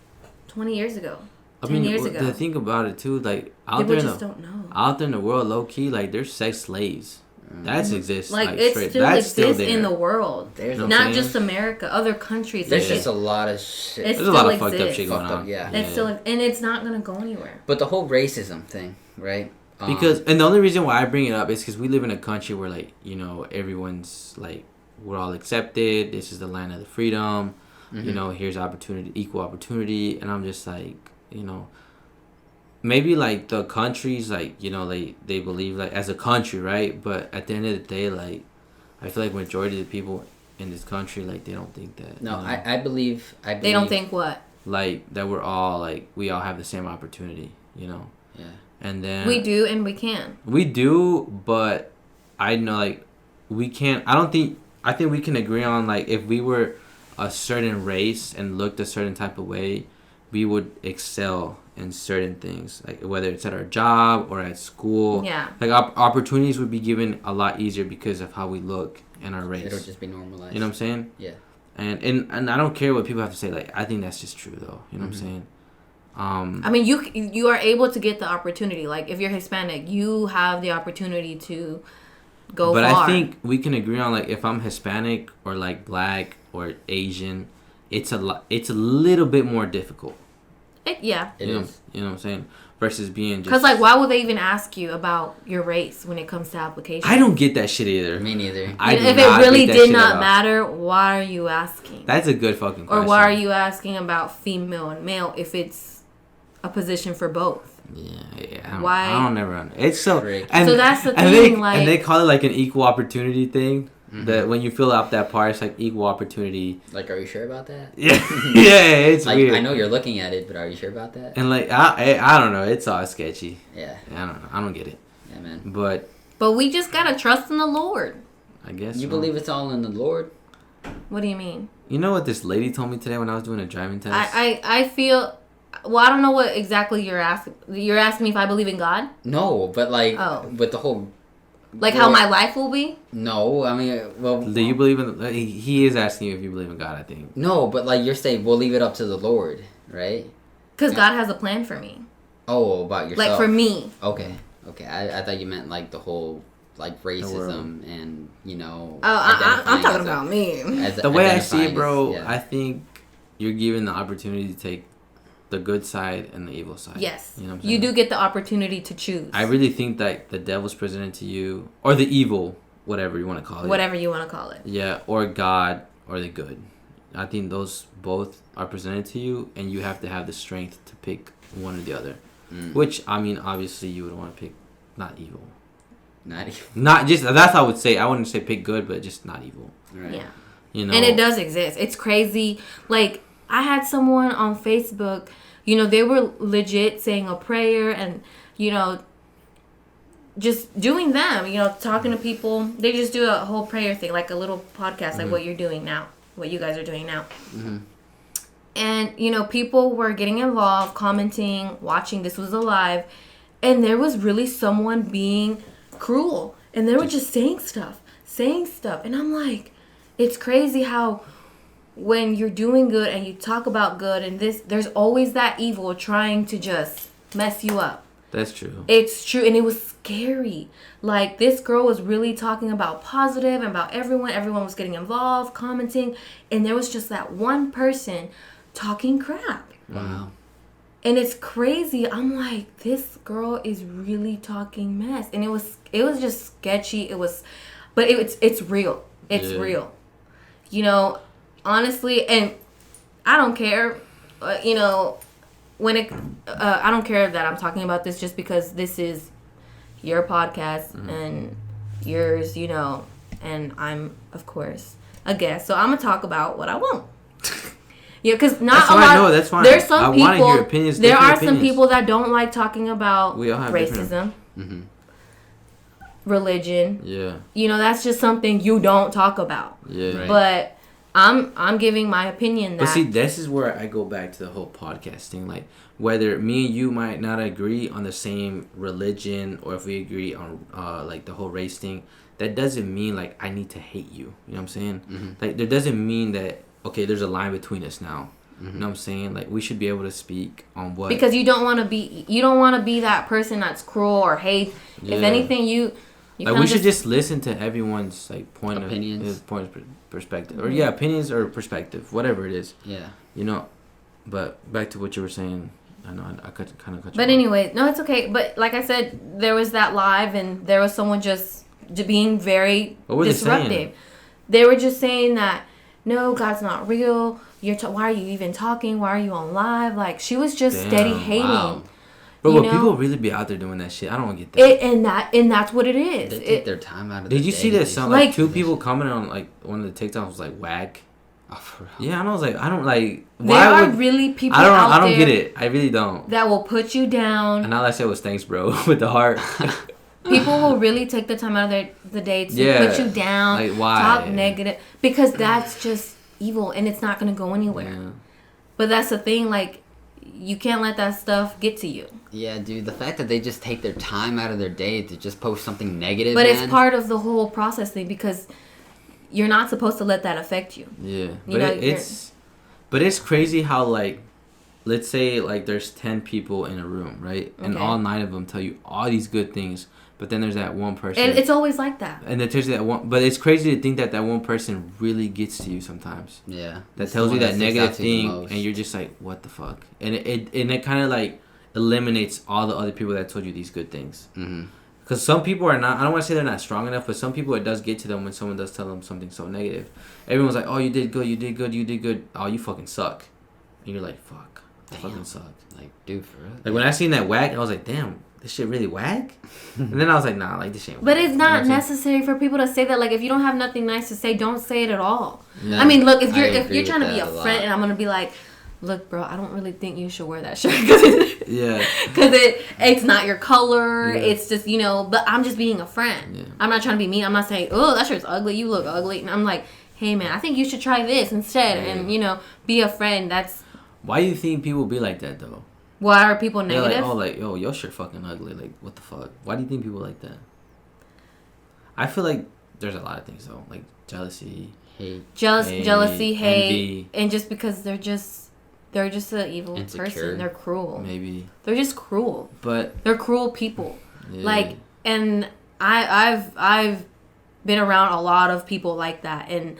20 years ago.
I
10
mean,
years ago.
the thing about it too, like
People just don't know.
out there in the world, low key, like there's sex slaves. That's exists.
Like
it
still exists in the world.
There's
not just America, other countries.
There's just a lot of shit.
There's a lot of fucked up shit going on.
Yeah.
It's still, and it's not gonna go anywhere.
But the whole racism thing, right?
Because and the only reason why I bring it up is because we live in a country where, like, you know, everyone's like, we're all accepted. This is the land of the freedom. Mm-hmm. You know, here's opportunity, equal opportunity, and I'm just like, you know, maybe like the countries, like, you know, they believe like as a country, right? But at the end of the day, like, I feel like majority of the people in this country, like, they don't think that.
No,
you know?
I believe.
They don't think what?
Like that we're all like we all have the same opportunity, you know.
Yeah.
And then
we do and we can.
We do, but I know like we can't. I think we can agree on like if we were a certain race and looked a certain type of way, we would excel in certain things, like whether it's at our job or at school.
Yeah.
Like opportunities would be given a lot easier because of how we look and our race.
It'll just be normalized.
You know what I'm saying?
Yeah.
And I don't care what people have to say. Like, I think that's just true though. You know what I'm saying?
I mean, you are able to get the opportunity. Like, if you're Hispanic, you have the opportunity to go
but
far.
I think we can agree on, like, if I'm Hispanic or like Black or Asian, it's a little bit more difficult.
It is.
You know what I'm saying? Versus being just...
Because, like, why would they even ask you about your race when it comes to applications?
I don't get that shit either.
Me neither.
If it really did not matter, why are you asking?
That's a good fucking question.
Or why are you asking about female and male if it's a position for both?
Yeah.
Why?
I don't never... It's so... And,
so that's the thing,
and they call it, like, an equal opportunity thing. Mm-hmm. That when you fill out that part, it's like equal opportunity.
Like, are you sure about that?
Yeah, it's
like,
weird.
I know you're looking at it, but are you sure about that?
And like, I don't know. It's all sketchy.
Yeah.
I don't know. I don't get it.
Yeah, man.
But
we just gotta trust in the Lord.
I guess
you believe it's all in the Lord.
What do you mean?
You know what this lady told me today when I was doing a driving test?
I feel. Well, I don't know what exactly you're asking. You're asking me if I believe in God?
No, but like with the whole.
Like how my life will be?
No, I mean, well...
Do you believe in... He is asking you if you believe in God, I think.
No, but like you're saying, we'll leave it up to the Lord, right?
Because God has a plan for me.
Oh, about yourself.
Like for me.
Okay. I thought you meant like the whole like racism and, you know...
I'm talking about me.
The way I see it, bro, I think you're given the opportunity to take the good side and the evil side.
Yes.
You know what I'm saying?
You do get the opportunity to choose.
I really think that the devil's presented to you, or the evil, whatever you want to call it.
Whatever you want to call it.
Yeah, or God, or the good. I think those both are presented to you, and you have to have the strength to pick one or the other. Which, I mean, obviously you would want to pick not evil.
Not evil.
Not just, that's how I would say. I wouldn't say pick good, but just not evil.
Right.
Yeah.
You know?
And it does exist. It's crazy. Like, I had someone on Facebook, you know, they were legit saying a prayer and, you know, just doing them, you know, talking to people. They just do a whole prayer thing, like a little podcast, like what you're doing now, what you guys are doing now. Mm-hmm. And, you know, people were getting involved, commenting, watching. This was a live. And there was really someone being cruel. And they were just saying stuff. And I'm like, it's crazy how when you're doing good and you talk about good and this, there's always that evil trying to just mess you up.
That's true.
It's true. And it was scary. Like, this girl was really talking about positive and about everyone. Everyone was getting involved, commenting. And there was just that one person talking crap.
Wow.
And it's crazy. I'm like, this girl is really talking mess. And it was just sketchy. But it's real. It's real. You know, honestly, and I don't care, you know, I don't care that I'm talking about this just because this is your podcast and yours, you know, and I'm, of course, a guest. So I'm going to talk about what I want. Yeah, because not a lot. That's fine. There's some people. I want to hear opinions. There are some people that don't like talking about racism, religion.
Yeah.
You know, that's just something you don't talk about.
Yeah.
Right.
But I'm giving my opinion. That.
But see, this is where I go back to the whole podcast thing. Like, whether me and you might not agree on the same religion, or if we agree on like the whole race thing, that doesn't mean like I need to hate you. You know what I'm saying? Like, there doesn't mean that. Okay, there's a line between us now. You know what I'm saying? Like, we should be able to speak on what...
Because you don't want to be that person that's cruel or hate. Yeah. If anything, you
like, we should just listen to everyone's, like,
opinions.
Perspective. Or, yeah, opinions or perspective. Whatever it is.
Yeah.
You know, but back to what you were saying. I know, I kind of cut you
But anyway, no, it's okay. But like I said, there was that live, and there was someone just being very disruptive. They were just saying that, no, God's not real. Why are you even talking? Why are you on live? Like, she was just steady hating. Wow.
Bro, but people really be out there doing that shit. I don't get that.
And that's what it is.
They take their time out of
Did you see that? Some like 2 people commented on like one of the TikToks was like whack. Oh, yeah, and I was like, I don't like.
Why would really people?
I don't get it. I really don't.
That will put you down.
And all I said was thanks, bro, with the heart.
People will really take the time out of the day to put you down,
like, why?
Talk negative, because that's just evil, and it's not gonna go anywhere. Yeah. But that's the thing, like, you can't let that stuff get to you.
Yeah, dude, the fact that they just take their time out of their day to just post something negative.
But it's part of the whole process thing, because you're not supposed to let that affect you.
Yeah, but it's crazy how, like, let's say like there's 10 people in a room, right? Okay. And all 9 of them tell you all these good things, but then there's that one person.
And it's always like that.
And then there's that one, but it's crazy to think that one person really gets to you sometimes.
Yeah.
That tells you that negative thing, and you're just like, what the fuck? And it kind of like eliminates all the other people that told you these good things. Mm-hmm. Because some people are not, I don't want to say they're not strong enough, but some people, it does get to them when someone does tell them something so negative. Everyone's like, oh, you did good, you did good, you did good. Oh, you fucking suck. And you're like, fuck, I fucking suck.
Like, dude, for real.
Like, when I seen that whack, I was like, damn, this shit really whack? And then I was like, nah, like, this shit
But whack. It's not necessary for people to say that. Like, if you don't have nothing nice to say, don't say it at all.
Yeah.
I mean, look, if you're trying to be a friend, and I'm going to be like, look, bro, I don't really think you should wear that shirt.
Yeah.
Because it's not your color. Yeah. It's just, but I'm just being a friend. Yeah. I'm not trying to be mean. I'm not saying, oh, that shirt's ugly. You look ugly. And I'm like, hey, man, I think you should try this instead. Yeah. And, be a friend. That's...
Why do you think people be like that, though?
Why are people negative?
They're like, oh, like, yo, your shirt fucking ugly. Like, what the fuck? Why do you think people like that? I feel like there's a lot of things, though. Like, jealousy, hate.
Jealousy, hate.
Envy.
And just because they're just an evil person. They're cruel.
Maybe.
They're just cruel.
But
they're cruel people.
Yeah.
Like, and I've been around a lot of people like that, and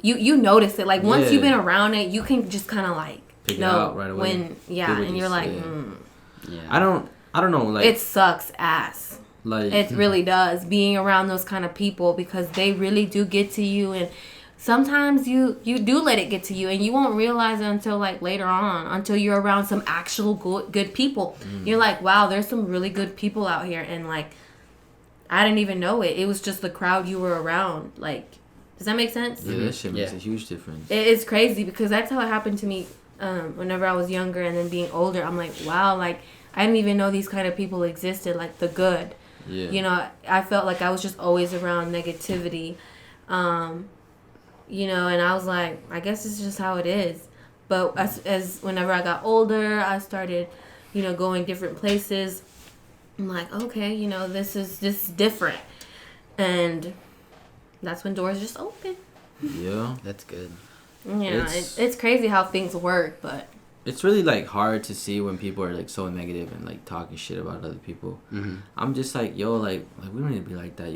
you notice it. Like, once you've been around it, you can just kind of like
pick it out right away.
And you're like,
yeah. I don't know. Like,
it sucks ass.
Like,
it really does, being around those kind of people, because they really do get to you, and sometimes you do let it get to you, and you won't realize it until like later on, until you're around some actual good people. You're like, wow, there's some really good people out here, and like, I didn't even know it. It was just the crowd you were around. Like, does that make sense?
Yeah, that shit makes a huge difference.
It's crazy, because that's how it happened to me whenever I was younger, and then being older. I'm like, wow, like, I didn't even know these kind of people existed, like the good.
Yeah.
I felt like I was just always around negativity. And I was like, I guess it's just how it is. But as whenever I got older, I started, going different places. I'm like, okay, this is different. And that's when doors just open.
Yeah.
That's good.
It's crazy how things work, but
it's really like hard to see when people are like so negative and like talking shit about other people. Mm-hmm. I'm just like, yo, like we don't need to be like that,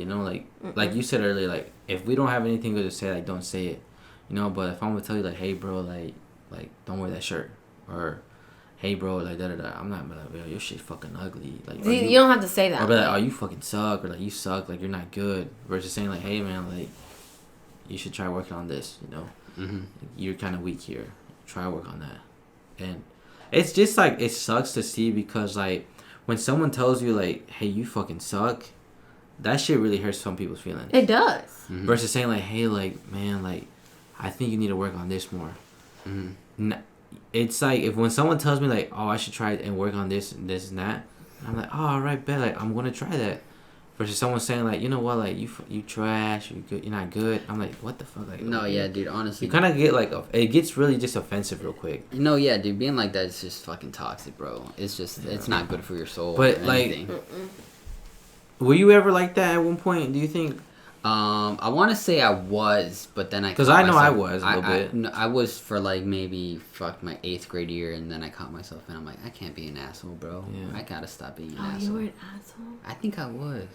like you said earlier, like if we don't have anything good to say, like don't say it, but if I'm gonna tell you like, hey bro, like don't wear that shirt, or hey bro, like da da da, I'm not like, yo, your shit fucking ugly, like
you don't have to say that,
or be like, oh, you fucking suck, or like you suck, like you're not good, versus saying like, hey man, like you should try working on this, mm-hmm. You're kind of weak here, try work on that. And it's just like, it sucks to see, because like when someone tells you like, hey, you fucking suck, that shit really hurts some people's feelings.
It does.
Mm-hmm. Versus saying like, hey, like, man, like, I think you need to work on this more. Mm-hmm. It's like, if when someone tells me like, oh, I should try and work on this and this and that, I'm like, oh, all right, bet, like I'm gonna try that. Versus someone saying like, you know what, like you trash, you're not good. I'm like, what the fuck? Like,
no, yeah, dude. Honestly,
you kind of get like, it gets really just offensive real quick.
Yeah, dude. Being like that is just fucking toxic, bro. It's just, it's not good for your soul.
But like, were you ever like that at one point? Do you think?
I want to say I was, but then
Because I know I was a little bit.
I was for like maybe my 8th grade year, and then I caught myself, and I'm like, I can't be an asshole, bro. Yeah. I gotta stop being an asshole.
You were an asshole?
I think I was.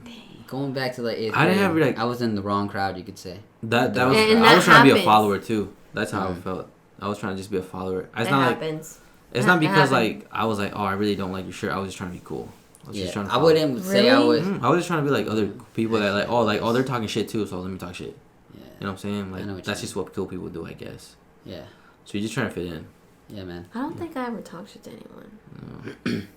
Dang.
Going back to like 8th grade,
I didn't have like
I was in the wrong crowd, you could say.
That was
and
I was trying to be a
happens.
follower too. That's how I felt. I was trying to just be a follower. It's
That
not
happens.
like it's not because like I was like, oh, I really don't like your shirt. I was just trying to be cool.
I wouldn't say I was.
I was just trying to be like other people that like they're talking shit too, so let me talk shit. Yeah. You know what I'm saying? Like that's just what cool people do, I guess.
Yeah.
So you're just trying to fit in.
Yeah, man.
I don't think I ever talked shit to anyone.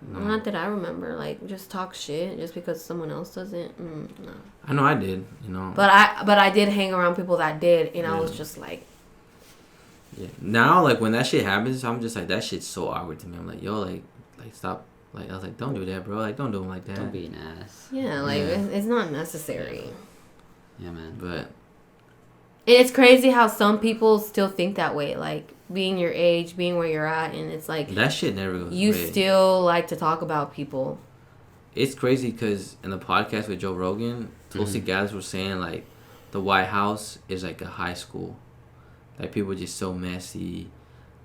No.
Not that I remember. Like just talk shit just because someone else doesn't. No.
I know I did. You know.
But I did hang around people that did, and I was just like.
Yeah. Now, like when that shit happens, I'm just like that shit's so awkward to me. I'm like, yo, like stop. Like I was like, don't do that, bro. Like don't do them like that.
Don't be an ass.
Yeah, like it's not necessary.
Yeah, man.
But
it's crazy how some people still think that way. Like being your age, being where you're at, and it's like
that shit never goes
you
away.
still like to talk about people.
It's crazy because in the podcast with Joe Rogan, Tulsi Gabbard was saying like the White House is like a high school. Like people are just so messy,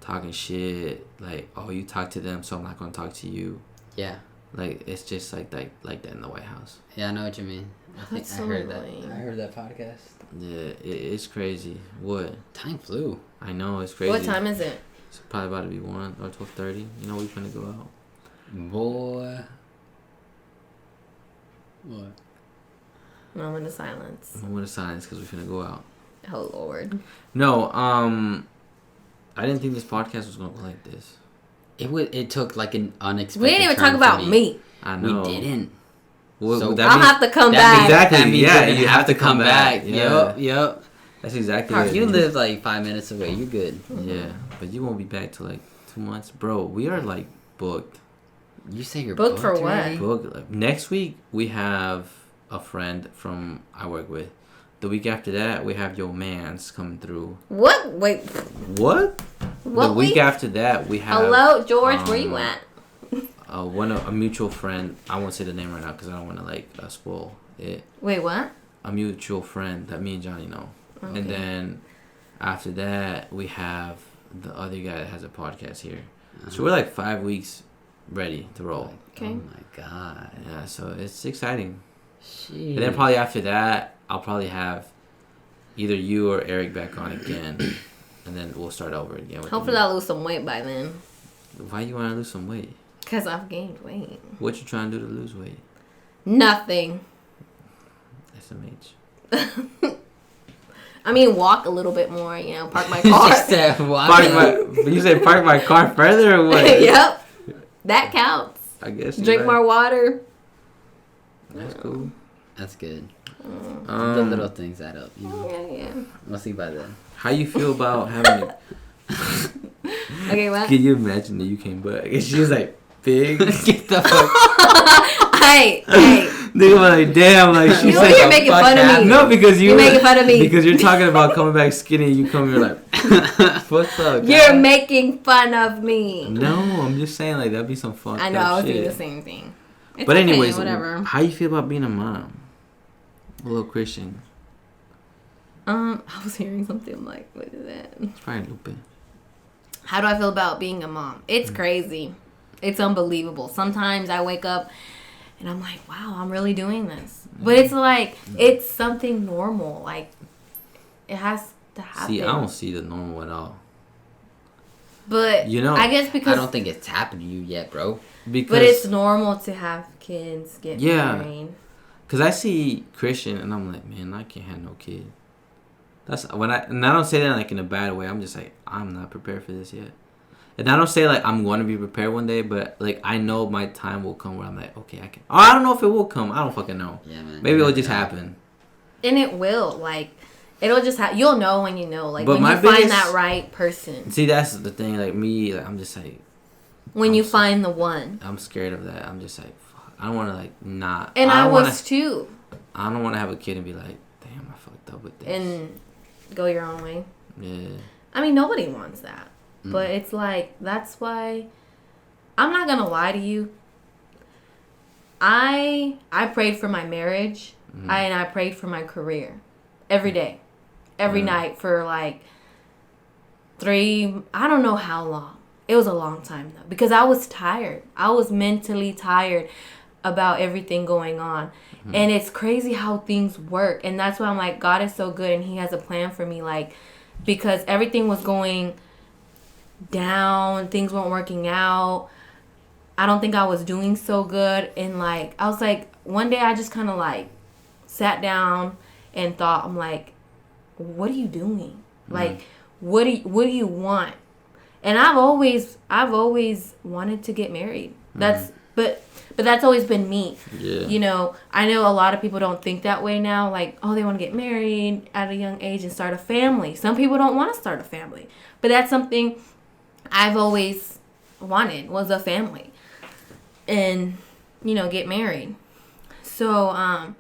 talking shit. Like, oh, you talk to them, so I'm not gonna talk to you.
Yeah.
Like it's just like that in the White House.
Yeah, I know what you mean. I heard
annoying.
that. I heard that podcast.
Yeah, it's crazy. What?
Time flew.
I know, it's crazy.
What time is it?
It's probably about to be 1 or 12:30. You know we finna go out.
Boy. What?
Moment of silence.
Moment of silence because we finna go out.
Oh Lord.
No, I didn't think this podcast was gonna go like this.
It took like an unexpected.
We didn't even
turn
talk about
for
me.
I know.
We didn't.
Well,
So
that
I'll
means,
have to come
that
back.
Exactly.
That means
Yeah,
you have to come back.
Yeah.
Yep.
That's exactly
Park,
what it
you
is.
live like 5 minutes away. You're good.
Yeah, but you won't be back till like 2 months, bro. We are like booked.
You say you're
Booked for
already?
what?
Booked. Like, next week we have a friend from I work with. The week after that we have your man's coming through.
What? Wait.
What?
What
the week after that we have.
Hello, George. Where you at?
A mutual friend. I won't say the name right now because I don't want to like spoil it.
Wait, what?
A mutual friend that me and Johnny know.
Okay.
And then after that, we have the other guy that has a podcast here. So we're like 5 weeks ready to roll.
Okay.
Oh my god.
Yeah, so it's exciting.
Jeez.
And then probably after that, I'll probably have either you or Eric back on again. And then we'll start over again. With
Hopefully I'll lose some weight by then.
Why you want to lose some weight?
Because I've gained weight.
What you trying to do to lose weight?
Nothing.
SMH.
I mean, walk a little bit more, park my car.
You said park my car further or what?
Yep. That counts.
I guess.
Drink more water.
That's cool.
That's good. The little things add up.
Yeah.
We'll see by then.
How you feel about having
Okay, what?
Can you imagine that you came back and she's like big?
Get the fuck.
Hey.
Nigga was like, damn, like she's like,
You're making fun of me.
no, because
you're making fun of me
because you're talking about coming back skinny. And you come here like, what's up?
You're making fun of me.
No, I'm just saying like that'd be some fun.
I know. I was doing the same thing. It's
but
okay,
anyways,
whatever.
How you feel about being a mom? A little Christian.
I was hearing something. I'm like, what is that?
It's probably Lupin.
How do I feel about being a mom? It's crazy. It's unbelievable. Sometimes I wake up and I'm like, wow, I'm really doing this. But it's like, it's something normal. Like, it has to happen.
See, I don't see the normal at all.
But, I guess because...
I don't think it's happened to you yet, bro.
Because,
but it's normal to have kids get married.
Because I see Christian and I'm like, man, I can't have no kid. And I don't say that like in a bad way. I'm just like, I'm not prepared for this yet. And I don't say like I'm going to be prepared one day, but like I know my time will come where I'm like, okay, I can. Oh, I don't know if it will come. I don't fucking know.
Yeah, man.
Maybe it'll just happen.
And it will. Like, it'll just you'll know when you know. Like,
but
when you find that right person.
See, that's the thing. Like me, like, I'm just like.
When you find the one.
I'm scared of that. I'm just like, fuck. I don't want to like not.
And I was too.
I don't want to have a kid and be like, damn, I fucked up with this.
And go your own way.
Yeah.
I mean, nobody wants that. But it's like, that's why, I'm not going to lie to you. I prayed for my marriage I prayed for my career every day, every night for like I don't know how long. It was a long time though, because I was tired. I was mentally tired about everything going on. And it's crazy how things work. And that's why I'm like, God is so good and he has a plan for me. Like, because everything was going down, things weren't working out. I don't think I was doing so good. And like, I was like, one day I just kind of like sat down and thought, I'm like, what are you doing? Like, what do you want? And I've always wanted to get married. But that's always been me.
Yeah.
You know, I know a lot of people don't think that way now. Like, oh, they want to get married at a young age and start a family. Some people don't want to start a family. But that's something I've always wanted, was a family. And, you know, get married. So,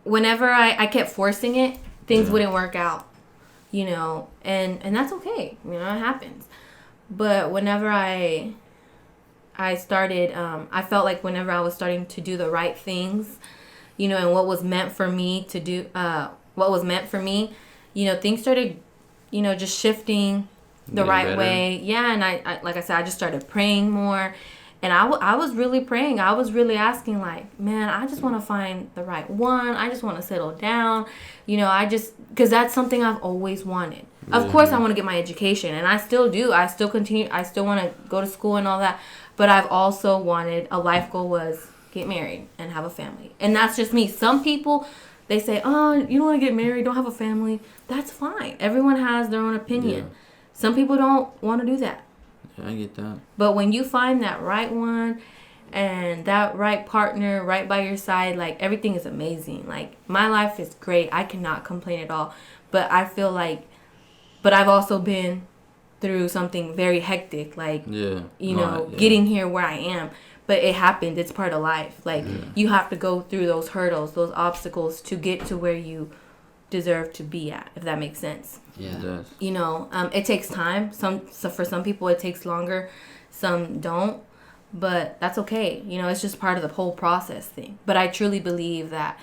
whenever I kept forcing it, things wouldn't work out. You know, and that's okay. You know, it happens. But whenever I started, I felt like whenever I was starting to do the right things, you know, and what was meant for me to do, you know, things started, you know, just shifting the right way. Yeah, and I like I said, I just started praying more. And I was really praying. I was really asking, like, man, I just want to find the right one. I just want to settle down. You know, because that's something I've always wanted. Of course, I want to get my education, and I still do. I still continue. I still want to go to school and all that. But I've also wanted, a life goal was get married and have a family. And that's just me. Some people, they say, oh, you don't want to get married, don't have a family. That's fine. Everyone has their own opinion.
Yeah.
Some people don't want to do that.
Yeah, I get that.
But when you find that right one and that right partner right by your side, like, everything is amazing. Like, my life is great. I cannot complain at all. But I feel like, but I've also been through something very hectic, like, getting here where I am. But it happened. It's part of life. Like, you have to go through those hurdles, those obstacles to get to where you deserve to be at, if that makes sense.
Yeah, it does.
You know, it takes time. For some people it takes longer, some don't, but that's okay. You know, it's just part of the whole process thing. But I truly believe that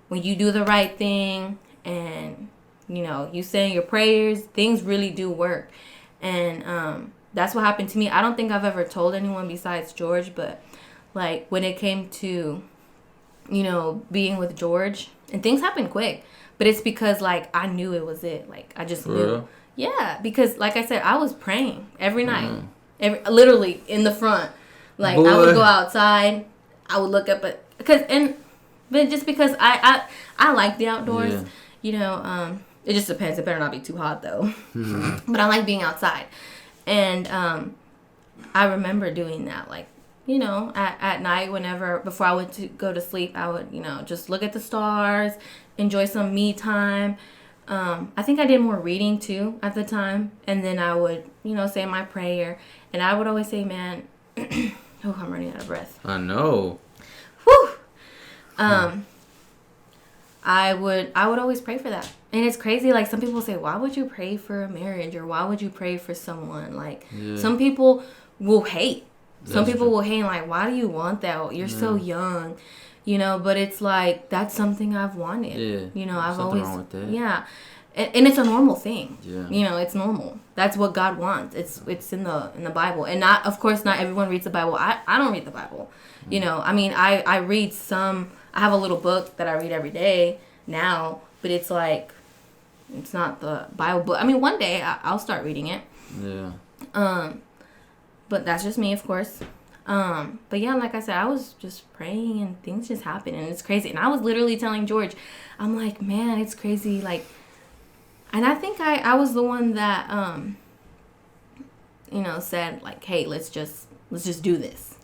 when you do the right thing and, you know, you say your prayers, things really do work. And that's what happened to me. I don't think I've ever told anyone besides George, but like, when it came to, you know, being with George, and things happened quick. But it's because, like, I knew it was it. Like, I just knew.
Real?
Yeah, because, like I said, I was praying every night. Literally, in the front. Like, I would go outside. I would look up at... But just because I like the outdoors. Yeah. You know, it just depends. It better not be too hot, though. But I like being outside. And I remember doing that. Like, you know, at night, before I went to go to sleep, I would, you know, just look at the stars, enjoy some me time. I think I did more reading too at the time. And then I would, you know, say my prayer. And I would always say, man, oh, I'm running out of breath.
I know.
Whew. I would always pray for that. And it's crazy. Like, some people say, why would you pray for a marriage? Or why would you pray for someone? Like, some people will hate. Some people will hate, like, why do you want that? You're so young, you know, but it's like, that's something I've wanted. Yeah. You know, I've always, wrong with that. Yeah. And it's a normal thing. Yeah. You know, it's normal. That's what God wants. It's in the Bible. And not, of course, not everyone reads the Bible. I don't read the Bible. You know, I mean, I read some, I have a little book that I read every day now, but it's like, it's not the Bible book. I mean, one day I'll start reading it. Yeah. But that's just me, of course. But yeah, like I said, I was just praying and things just happened, and it's crazy. And I was literally telling George, I'm like, man, it's crazy. Like, and I think I was the one that, you know, said like, hey, let's just do this.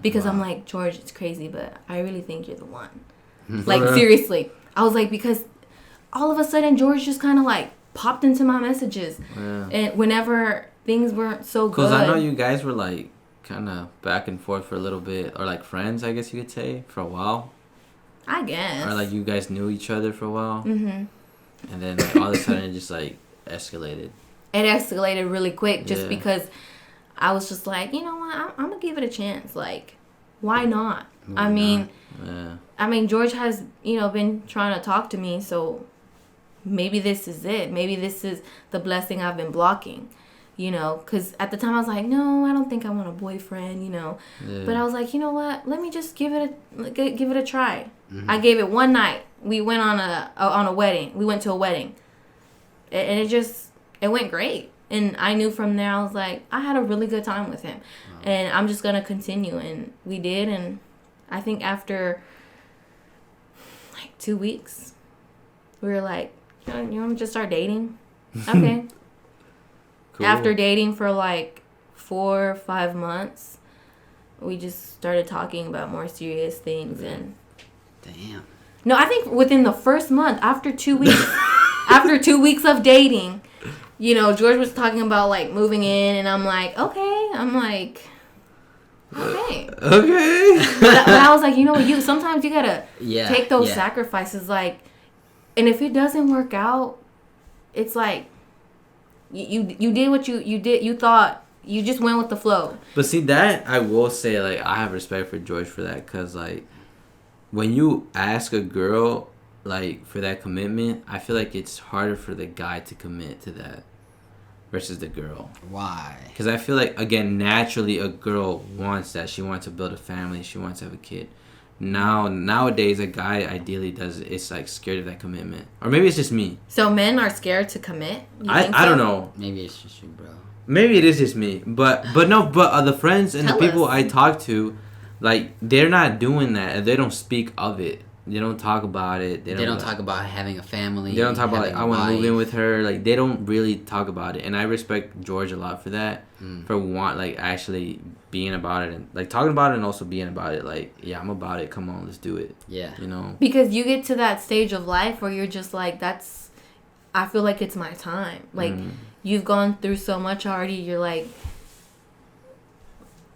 Because I'm like, George, it's crazy, but I really think you're the one. Like, seriously. I was like, because all of a sudden George just kind of like popped into my messages. Yeah. And whenever things weren't so good.
Because I know you guys were like kind of back and forth for a little bit, or like friends, I guess you could say, for a while.
I guess.
Or like you guys knew each other for a while. And then like, all of a sudden it just like escalated. It
escalated really quick just because I was just like, you know what, I'm going to give it a chance. Like, why not? I mean, George has, been trying to talk to me, so maybe this is it. Maybe this is the blessing I've been blocking, because at the time I was like, no, I don't think I want a boyfriend, But I was like, you know what? Let me just give it a try. Mm-hmm. I gave it one night. We went on a wedding. We went to a wedding, and it went great. And I knew from there, I was like, I had a really good time with him, and I'm just gonna continue. And we did, and I think after like 2 weeks, we were like, you want to just start dating? Okay. Cool. After dating for like 4 or 5 months, we just started talking about more serious things. And
damn. No,
I think within the first month, after 2 weeks, after 2 weeks of dating, George was talking about like moving in, and I'm like, okay. Okay. But I was like, sometimes you gotta take those sacrifices, like, and if it doesn't work out, it's like you did what you did. You thought you just went with the flow.
But see, that I will say, like, I have respect for George for that, because like when you ask a girl like for that commitment, I feel like it's harder for the guy to commit to that versus the girl.
Why?
Because I feel like, again, naturally a girl wants that. She wants to build a family. She wants to have a kid. Nowadays, a guy ideally it's like scared of that commitment. Or maybe it's just me.
So men are scared to commit?
I don't know.
Maybe it's just you, bro.
Maybe it is just me. But the friends and the people I talk to, like, they're not doing that. They don't speak of it. They don't talk about it.
They don't talk about having a family.
They don't talk about, like, I want to move in with her. Like, they don't really talk about it. And I respect George a lot for that. For actually being about it. And, like, talking about it and also being about it. Like, yeah, I'm about it. Come on, let's do it.
Yeah.
Because you get to that stage of life where you're just like, I feel like it's my time. Like, you've gone through so much already. You're like,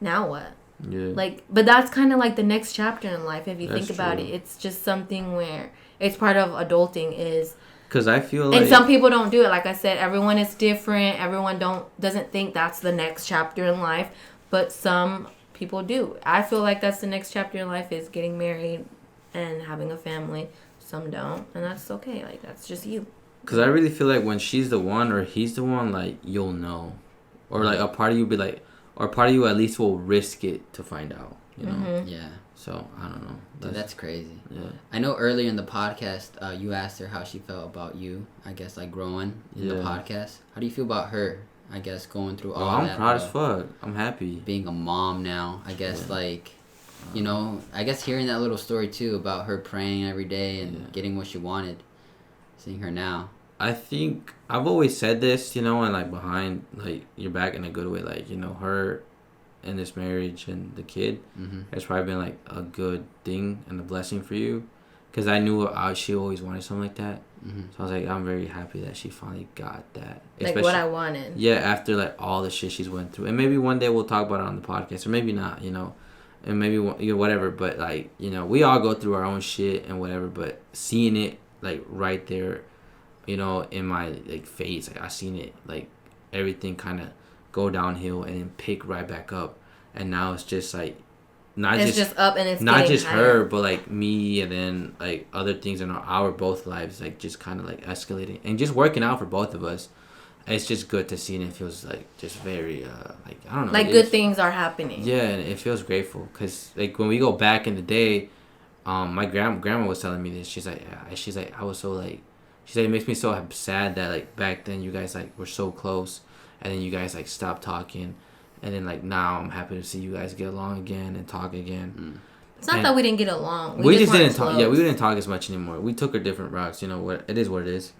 now what?
Yeah.
Like, but that's kind of like the next chapter in life. If you think about it, it's just something where it's part of adulting is.
Because I feel like,
and some people don't do it. Like I said, everyone is different. Everyone doesn't think that's the next chapter in life, but some people do. I feel like that's the next chapter in life is getting married and having a family. Some don't, and that's okay. Like, that's just you.
Because I really feel like when she's the one or he's the one, like, you'll know, or like a part of you be like. Or part of you at least will risk it to find out,
Mm-hmm.
Yeah.
So, I don't know.
Dude, that's crazy.
Yeah.
I know earlier in the podcast, you asked her how she felt about you, I guess, like, growing in the podcast. How do you feel about her, I guess, going through all that?
I'm proud as fuck. I'm happy.
Being a mom now, I guess, like, I guess hearing that little story, too, about her praying every day and getting what she wanted, seeing her now.
I think I've always said this, and like behind like your back in a good way, like, her and this marriage and the kid has probably been like a good thing and a blessing for you, because I knew she always wanted something like that. So I was like, I'm very happy that she finally got that.
Like what I wanted.
Yeah, after like all the shit she's went through, and maybe one day we'll talk about it on the podcast, or maybe not, and maybe whatever. But like, we all go through our own shit and whatever. But seeing it like right there, in my like face, like I seen it, like everything kind of go downhill and then pick right back up, and now it's just like
it's just up and it's
not just
higher.
her, but like me, and then like other things in our both lives, like just kind of like escalating and just working out for both of us. It's just good to see, and it feels like just very like, I don't know,
like good things are happening.
Yeah, and it feels grateful, because like when we go back in the day, my grandma was telling me this. She's like I was so like. She said it makes me so sad that like back then you guys like were so close, and then you guys like stopped talking, and then like now I'm happy to see you guys get along again and talk again.
It's not that we didn't get along.
We just didn't talk. Yeah, we didn't talk as much anymore. We took our different routes. What it is, what it is.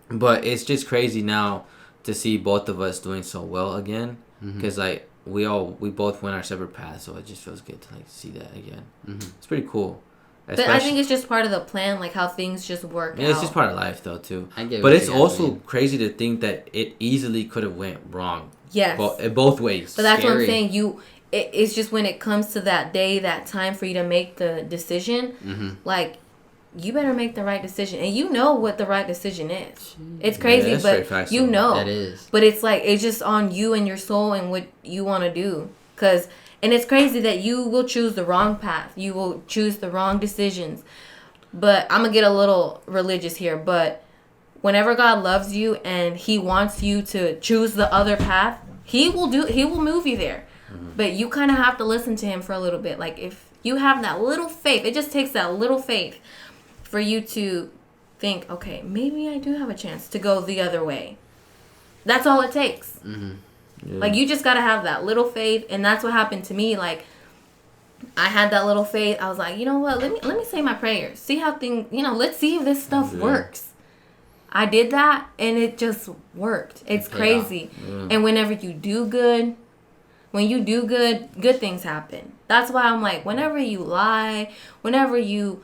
But it's just crazy now to see both of us doing so well again, because like we both went our separate paths, so it just feels good to like see that again. It's pretty cool.
But I think it's just part of the plan, like how things just work out.
It's just part of life, though, too. But it's also crazy to think that it easily could have went wrong.
Yes.
Both ways.
But that's what I'm saying. It's just when it comes to that day, that time for you to make the decision, like, you better make the right decision. And you know what the right decision is. It's crazy, but you know.
That is.
But it's like, it's just on you and your soul and what you want to do. Because And it's crazy that you will choose the wrong path. You will choose the wrong decisions. But I'm going to get a little religious here. But whenever God loves you and he wants you to choose the other path, he will move you there. Mm-hmm. But you kind of have to listen to him for a little bit. Like if you have that little faith, it just takes that little faith for you to think, okay, maybe I do have a chance to go the other way. That's all it takes. Mm-hmm. Yeah. Like, you just got to have that little faith. And that's what happened to me. Like, I had that little faith. I was like, you know what? Let me say my prayers. See how things, let's see if this stuff works. I did that, and it just worked. It's crazy. Yeah. And whenever you do good, good things happen. That's why I'm like, whenever you lie, whenever you're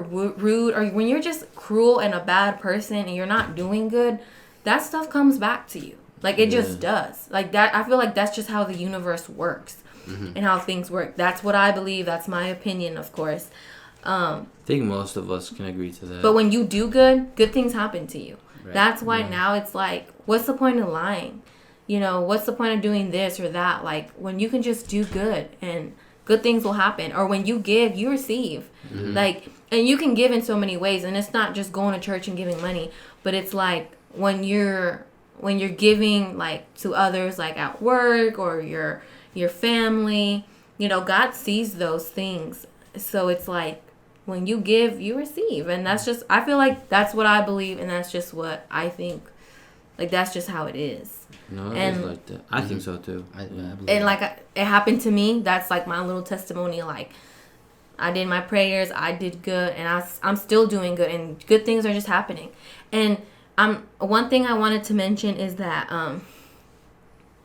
rude, or when you're just cruel and a bad person and you're not doing good, that stuff comes back to you. Like, it just does. Like, that, I feel like that's just how the universe works and how things work. That's what I believe. That's my opinion, of course.
I think most of us can agree to that.
But when you do good things happen to you. Right. That's why now it's like, what's the point of lying? What's the point of doing this or that? Like, when you can just do good and good things will happen. Or when you give, you receive. Mm-hmm. Like, and you can give in so many ways. And it's not just going to church and giving money. But it's like when you're giving, like, to others, like at work or your family, God sees those things. So it's like, when you give, you receive. And that's just, I feel like that's what I believe, and that's just what I think. Like, that's just how it is.
No, it is like that. I think so, too.
I believe like, it happened to me. That's, like, my little testimony. Like, I did my prayers. I did good. And I'm still doing good. And good things are just happening. And one thing I wanted to mention is that,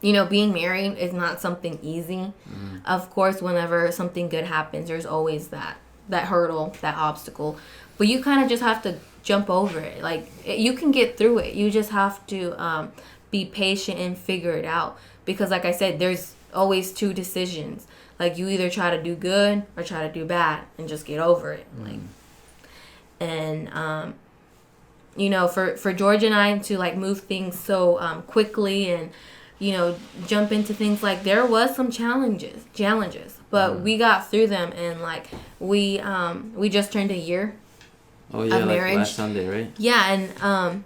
being married is not something easy. Mm. Of course, whenever something good happens, there's always that hurdle, that obstacle. But you kind of just have to jump over it. Like, you can get through it. You just have to be patient and figure it out. Because like I said, there's always two decisions. Like, you either try to do good or try to do bad and just get over it. Mm. Like, and for George and I to, like, move things so quickly and jump into things, like, there was some challenges, but we got through them, and, like, we just turned a year of marriage. Like
last Sunday, right?
Yeah, and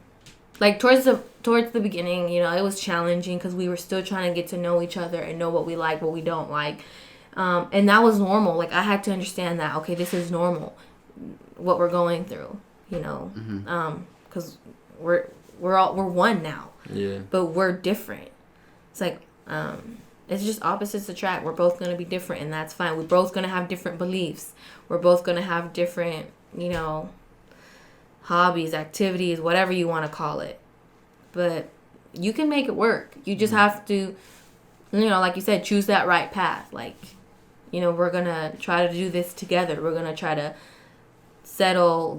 like towards the beginning, it was challenging because we were still trying to get to know each other and know what we like, what we don't like, and that was normal. Like, I had to understand that, okay, this is normal, what we're going through, because we're one now, but we're different. It's like, it's just opposites attract. We're both going to be different, and that's fine. We're both going to have different beliefs. We're both going to have different, hobbies, activities, whatever you want to call it. But you can make it work. You just have to, like you said, choose that right path. Like, we're going to try to do this together. We're going to try to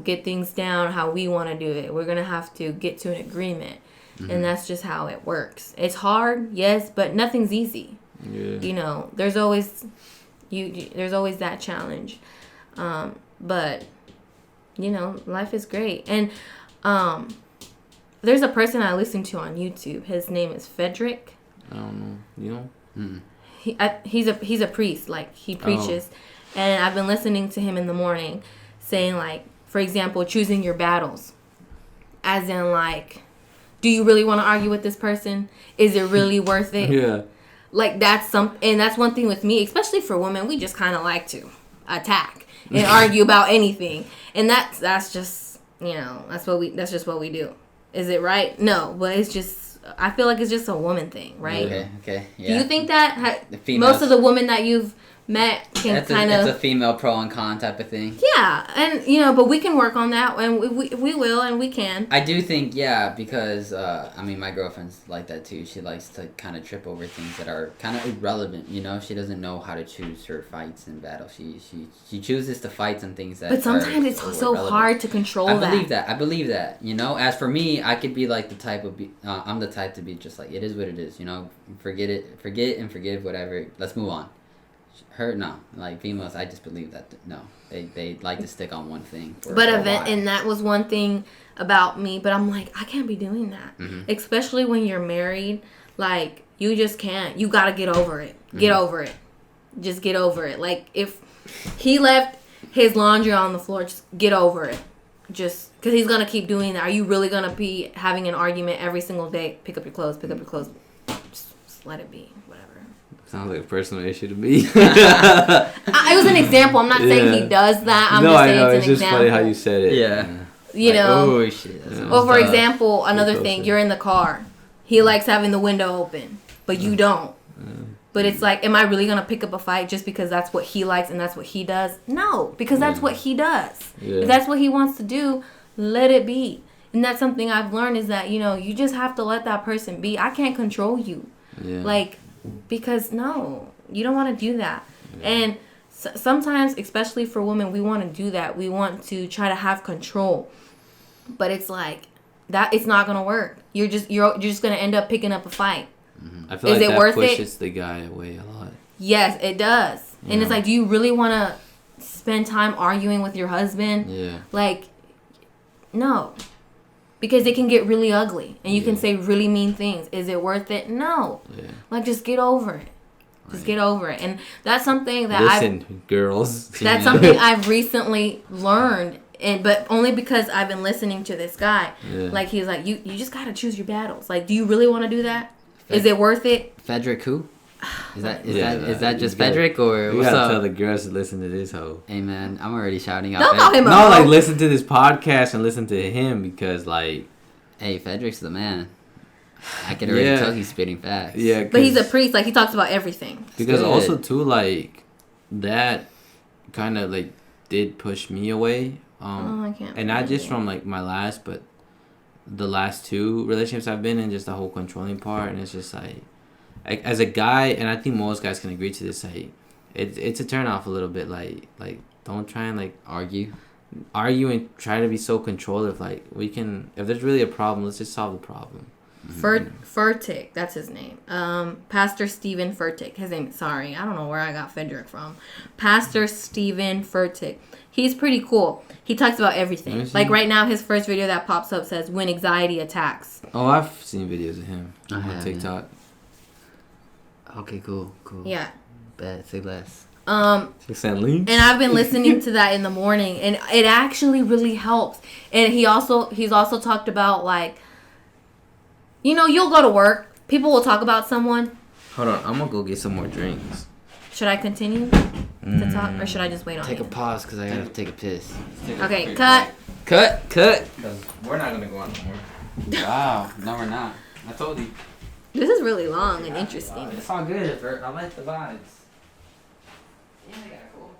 get things down how we want to do it. We're going to have to get to an agreement. Mm-hmm. And that's just how it works. It's hard, yes, but nothing's easy. Yeah. There's always that challenge. But life is great. And there's a person I listen to on YouTube. His name is Frederick.
I don't know.
Mm-hmm. He's a priest. Like, he preaches. And I've been listening to him in the morning saying, like, for example, choosing your battles. As in, like, do you really want to argue with this person? Is it really worth it?
Yeah.
Like, and that's one thing with me, especially for women. We just kind of like to attack and argue about anything, and that's just that's just what we do. Is it right? No, but it's just, I feel like it's just a woman thing, right?
Okay. Yeah.
Do you think that most of the women that you've met can kind of...
It's a female pro and con type of thing.
Yeah, and, but we can work on that, and we will, and we can.
I do think, because, my girlfriend's like that too. She likes to kind of trip over things that are kind of irrelevant, She doesn't know how to choose her fights in battle. She chooses to fight on things that...
But sometimes it's so irrelevant. Hard to control that.
I believe that, As for me, I could be like the type of... I'm the type to be just like, it is what it is, Forget and forgive, whatever. Let's move on. Her, no. Like, females, I just believe that, no. They like to stick on one thing.
And that was one thing about me, but I'm like, I can't be doing that. Mm-hmm. Especially when you're married. Like, you just can't. You got to get over it. Mm-hmm. Get over it. just get over it. Like, if he left his laundry on the floor, just get over it. Just because he's gonna keep doing that. Are you really gonna be having an argument every single day? Pick up your clothes. Pick up your clothes. Just let it be. Whatever.
Sounds like a personal issue to me.
It was an example. I'm not saying he does that. I'm just saying it's an
just
example.
Funny how you said it.
Yeah.
You know.
Oh shit.
Or for example, another thing. You're in the car. He likes having the window open, but you don't. But it's like, am I really going to pick up a fight just because that's what he likes and that's what he does? No, because that's what he does. Yeah. If that's what he wants to do, let it be. And that's something I've learned is that, you just have to let that person be. I can't control you. Yeah. Like, because no, you don't want to do that. Yeah. And sometimes, especially for women, we want to do that. We want to try to have control. But it's like, that it's not going to work. You're just going to end up picking up a fight.
I feel like that pushes the guy away a lot.
Yes, it does. And it's like, do you really want to spend time arguing with your husband?
Yeah.
Like, no. Because it can get really ugly. And you can say really mean things. Is it worth it? No. Yeah. Like, just get over it. Just get over it. And that's something that
girls.
That's something I've recently learned. But only because I've been listening to this guy. Yeah. Like, he's like, you just got to choose your battles. Like, do you really want to do that? Is it worth it?
Frederick who? Is that just Frederick or
you
what's
gotta
up?
tell the girls to listen to this hoe.
Hey man, I'm already shouting out.
Don't call him a
hoe.
No,
like listen to this podcast and listen to him because like,
hey, Frederick's the man. I can already tell he's spitting facts.
Yeah,
but he's a priest. Like he talks about everything.
Because also too like that kind of like did push me away.
I can't.
And not just from like my last, but the last two relationships I've been in, just the whole controlling part, and it's just like as a guy, and I think most guys can agree to this, like it's a turn off a little bit, like don't try and like argue and try to be so controlled. Like if there's really a problem, let's just solve the problem.
Furtick, that's his name. Pastor Stephen Furtick. His name. Sorry, I don't know where I got Frederick from. Pastor Stephen Furtick. He's pretty cool. He talks about everything. Like right now, his first video that pops up says "When Anxiety Attacks."
Oh, I've seen videos of him on TikTok.
Okay, cool.
Yeah.
Bet, say less.
And I've been listening to that in the morning, and it actually really helps. And he's also talked about like, you'll go to work, people will talk about someone.
Hold on, I'm gonna go get some more drinks.
Should I continue to talk, or should I just wait on
Take a pause, because I gotta take a piss.
Okay, cut.
Because we're not gonna go on anymore.
Wow, no we're not. I told you.
This is really long and interesting.
It's all good, Bert. I like the vibes.
Yeah, they got cool.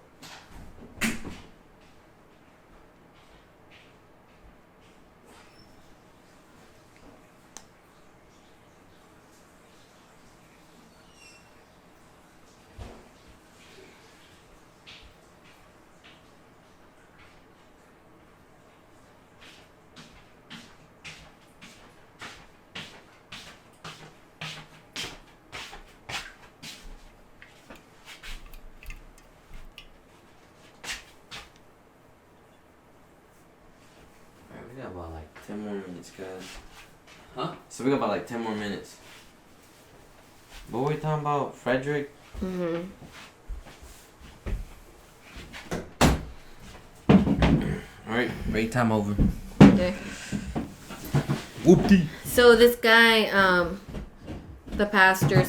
We got about like 10 more minutes, guys.
Huh?
So we got about like 10 more minutes. What were we talking about? Frederick?
Mm-hmm.
Alright, break time over.
Okay.
Whoopty.
So this guy, the pastor,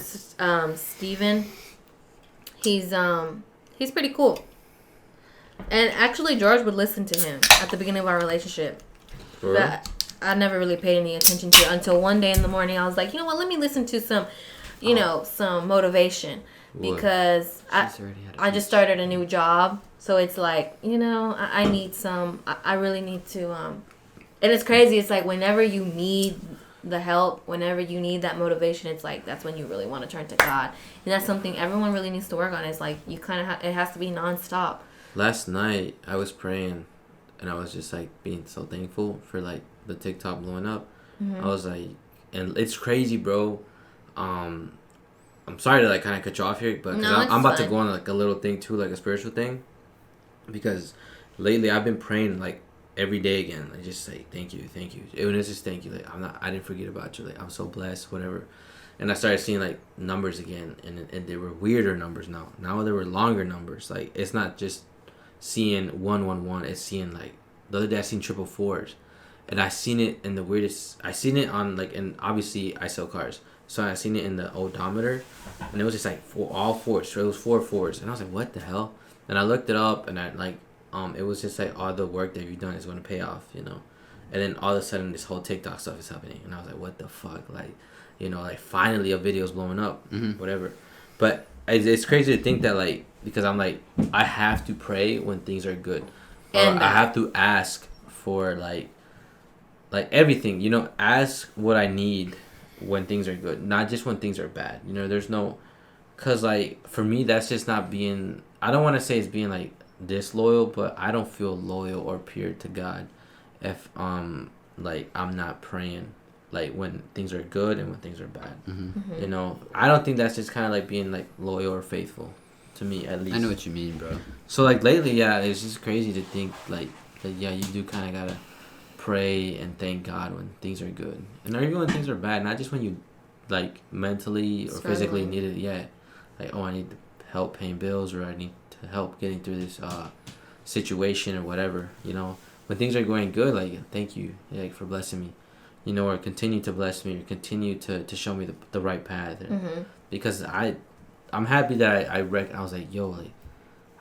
Stephen, he's pretty cool. And actually, George would listen to him at the beginning of our relationship. But I never really paid any attention to it until one day in the morning. I was like, you know what? Let me listen to some, some motivation. Because I just started a new job. So it's like, I need some, I really need to, and it's crazy. It's like whenever you need the help, whenever you need that motivation, it's like, that's when you really want to turn to God. And that's something everyone really needs to work on. It's like, you kind of, it has to be nonstop.
Last night, I was praying, and I was just, like, being so thankful for, like, the TikTok blowing up. Mm-hmm. I was, like, and it's crazy, bro. I'm sorry to, like, kind of cut you off here, but I'm about to go on, like, a little thing, too, like, a spiritual thing. Because lately, I've been praying, like, every day again. Like just say thank you. It was just thank you. Like I didn't forget about you. Like I'm so blessed, whatever. And I started seeing like numbers again, and they were weirder numbers now. Now they were longer numbers. Like it's not just seeing 111. It's seeing like the other day I seen 444s, and I seen it in the weirdest. I seen it on like, and obviously I sell cars, so I seen it in the odometer, and it was just like all fours. So it was 4 4s, and I was like, what the hell? And I looked it up, and I like it was just like all the work that you've done is going to pay off, you know. And then all of a sudden this whole TikTok stuff is happening, and I was like, what the fuck, like. You know, like finally a video's blowing up, whatever. But it's crazy to think that like, because I'm like, I have to pray when things are good, and I have to ask for like everything. You know, ask what I need when things are good, not just when things are bad. You know, there's no, cause like for me that's just not being. I don't want to say it's being like disloyal, but I don't feel loyal or pure to God if like I'm not praying. Like when things are good and when things are bad, you know, I don't think that's just kind of like being like loyal or faithful, to me at least.
I know what you mean, bro.
So like lately, yeah, it's just crazy to think like that. Yeah, you do kind of gotta pray and thank God when things are good, and even when things are bad. Not just when you like mentally or physically need it. Yeah, like I need help paying bills, or I need to help getting through this situation or whatever. You know, when things are going good, like thank you, like for blessing me. You know, or continue to bless me, or continue to show me the right path. Because I'm happy that I was like, yo, like,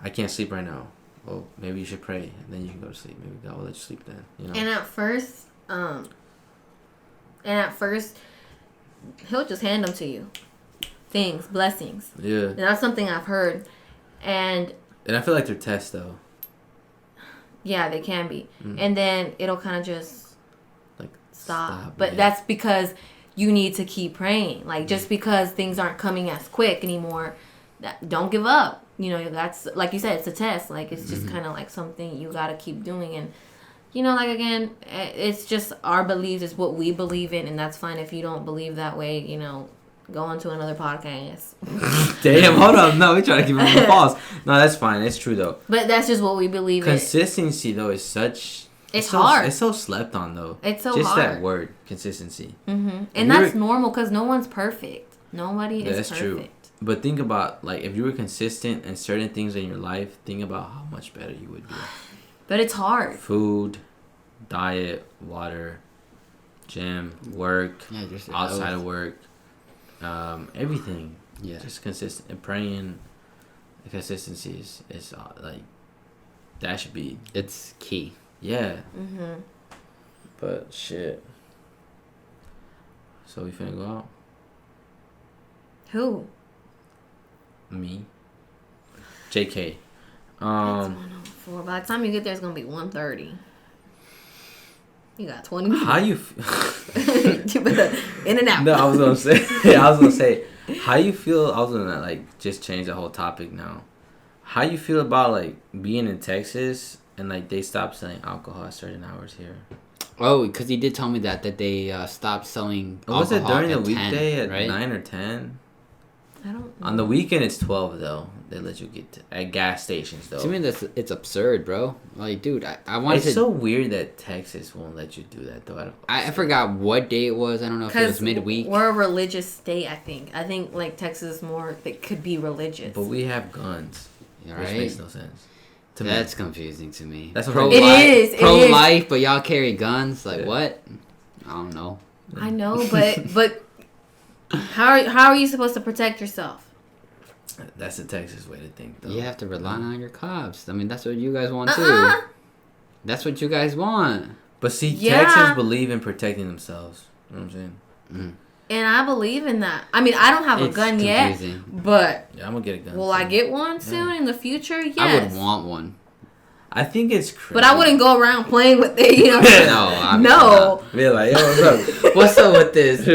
I can't sleep right now. Well, maybe you should pray, and then you can go to sleep. Maybe God will let you sleep then. You know.
And at first, he'll just hand them to you, things, blessings.
Yeah.
And that's something I've heard, and
I feel like they're tests though. Yeah,
they can be, and then it'll kind of just. Stop. But that's because you need to keep praying. Like just because things aren't coming as quick anymore, don't give up. You know, that's like you said, it's a test. Like it's just kind of like something you got to keep doing. And you know, like again, it's just our beliefs is what we believe in, and that's fine if you don't believe that way. You know, go on to another podcast.
Damn, hold up. No, we try to keep it on the pause. No, that's fine. It's true though.
But that's just what we believe in.
Consistency though is such.
It's hard.
It's so slept on though.
It's so
just
hard.
Just that word, consistency.
And that's normal because no one's perfect. Nobody is perfect. That's true.
But think about like if you were consistent in certain things in your life, think about how much better you would be.
But it's hard.
Food, diet, water, gym, work, outside of work, everything. Yeah. Just consistent and praying. The consistency is like that should be.
It's key.
Yeah. But shit. So we finna go out?
Who?
Me. JK.
It's 1:04. By the time you get there, it's gonna be 1:30. You got 20 minutes.
How you?
You better in and out.
No, I was gonna say. How you feel? I was gonna like just change the whole topic now. How you feel about like being in Texas? And like they stopped selling alcohol at certain hours here.
Oh, because he did tell me that they stopped selling alcohol.
Was it during the weekday
10,
at
right?
9 or 10?
I don't know.
On the weekend it's 12 though. They let you get at gas stations though.
To me it's absurd, bro. Like, dude, I wanted
It's so weird that Texas won't let you do that though.
I forgot what day it was. I don't know if it was midweek.
We're a religious state, I think. I think like Texas is more that could be religious.
But we have guns.
Right?
Which makes no sense.
That's confusing to me.
That's
pro
life,
pro-life, but y'all carry guns. Like what? I don't know.
I know, but how are you supposed to protect yourself?
That's the Texas way to think, though.
You have to rely on your cops. I mean, that's what you guys want too. That's what you guys want.
But see, Texans believe in protecting themselves. You know what I'm saying?
Mm.
And I believe in that. I mean, I don't have a gun yet, but
yeah, I'm gonna get a gun.
Will I get one soon in the future? Yes.
I would want one.
I think it's crazy.
But I wouldn't go around playing with it, you know?
No. Be like, yo, what's up?
What's up with this?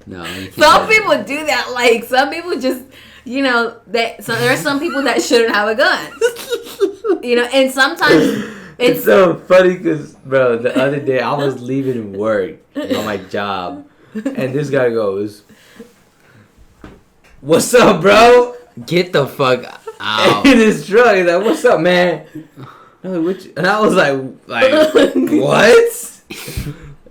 No.
Some people do that. Like, some people just, you know, so there are some people that shouldn't have a gun. You know, and sometimes
it's so funny because, bro, the other day I was leaving work on my job. And this guy goes, "What's up, bro?
Get the fuck out!"
In his truck, he's like, "What's up, man?" No, which? And I was like what?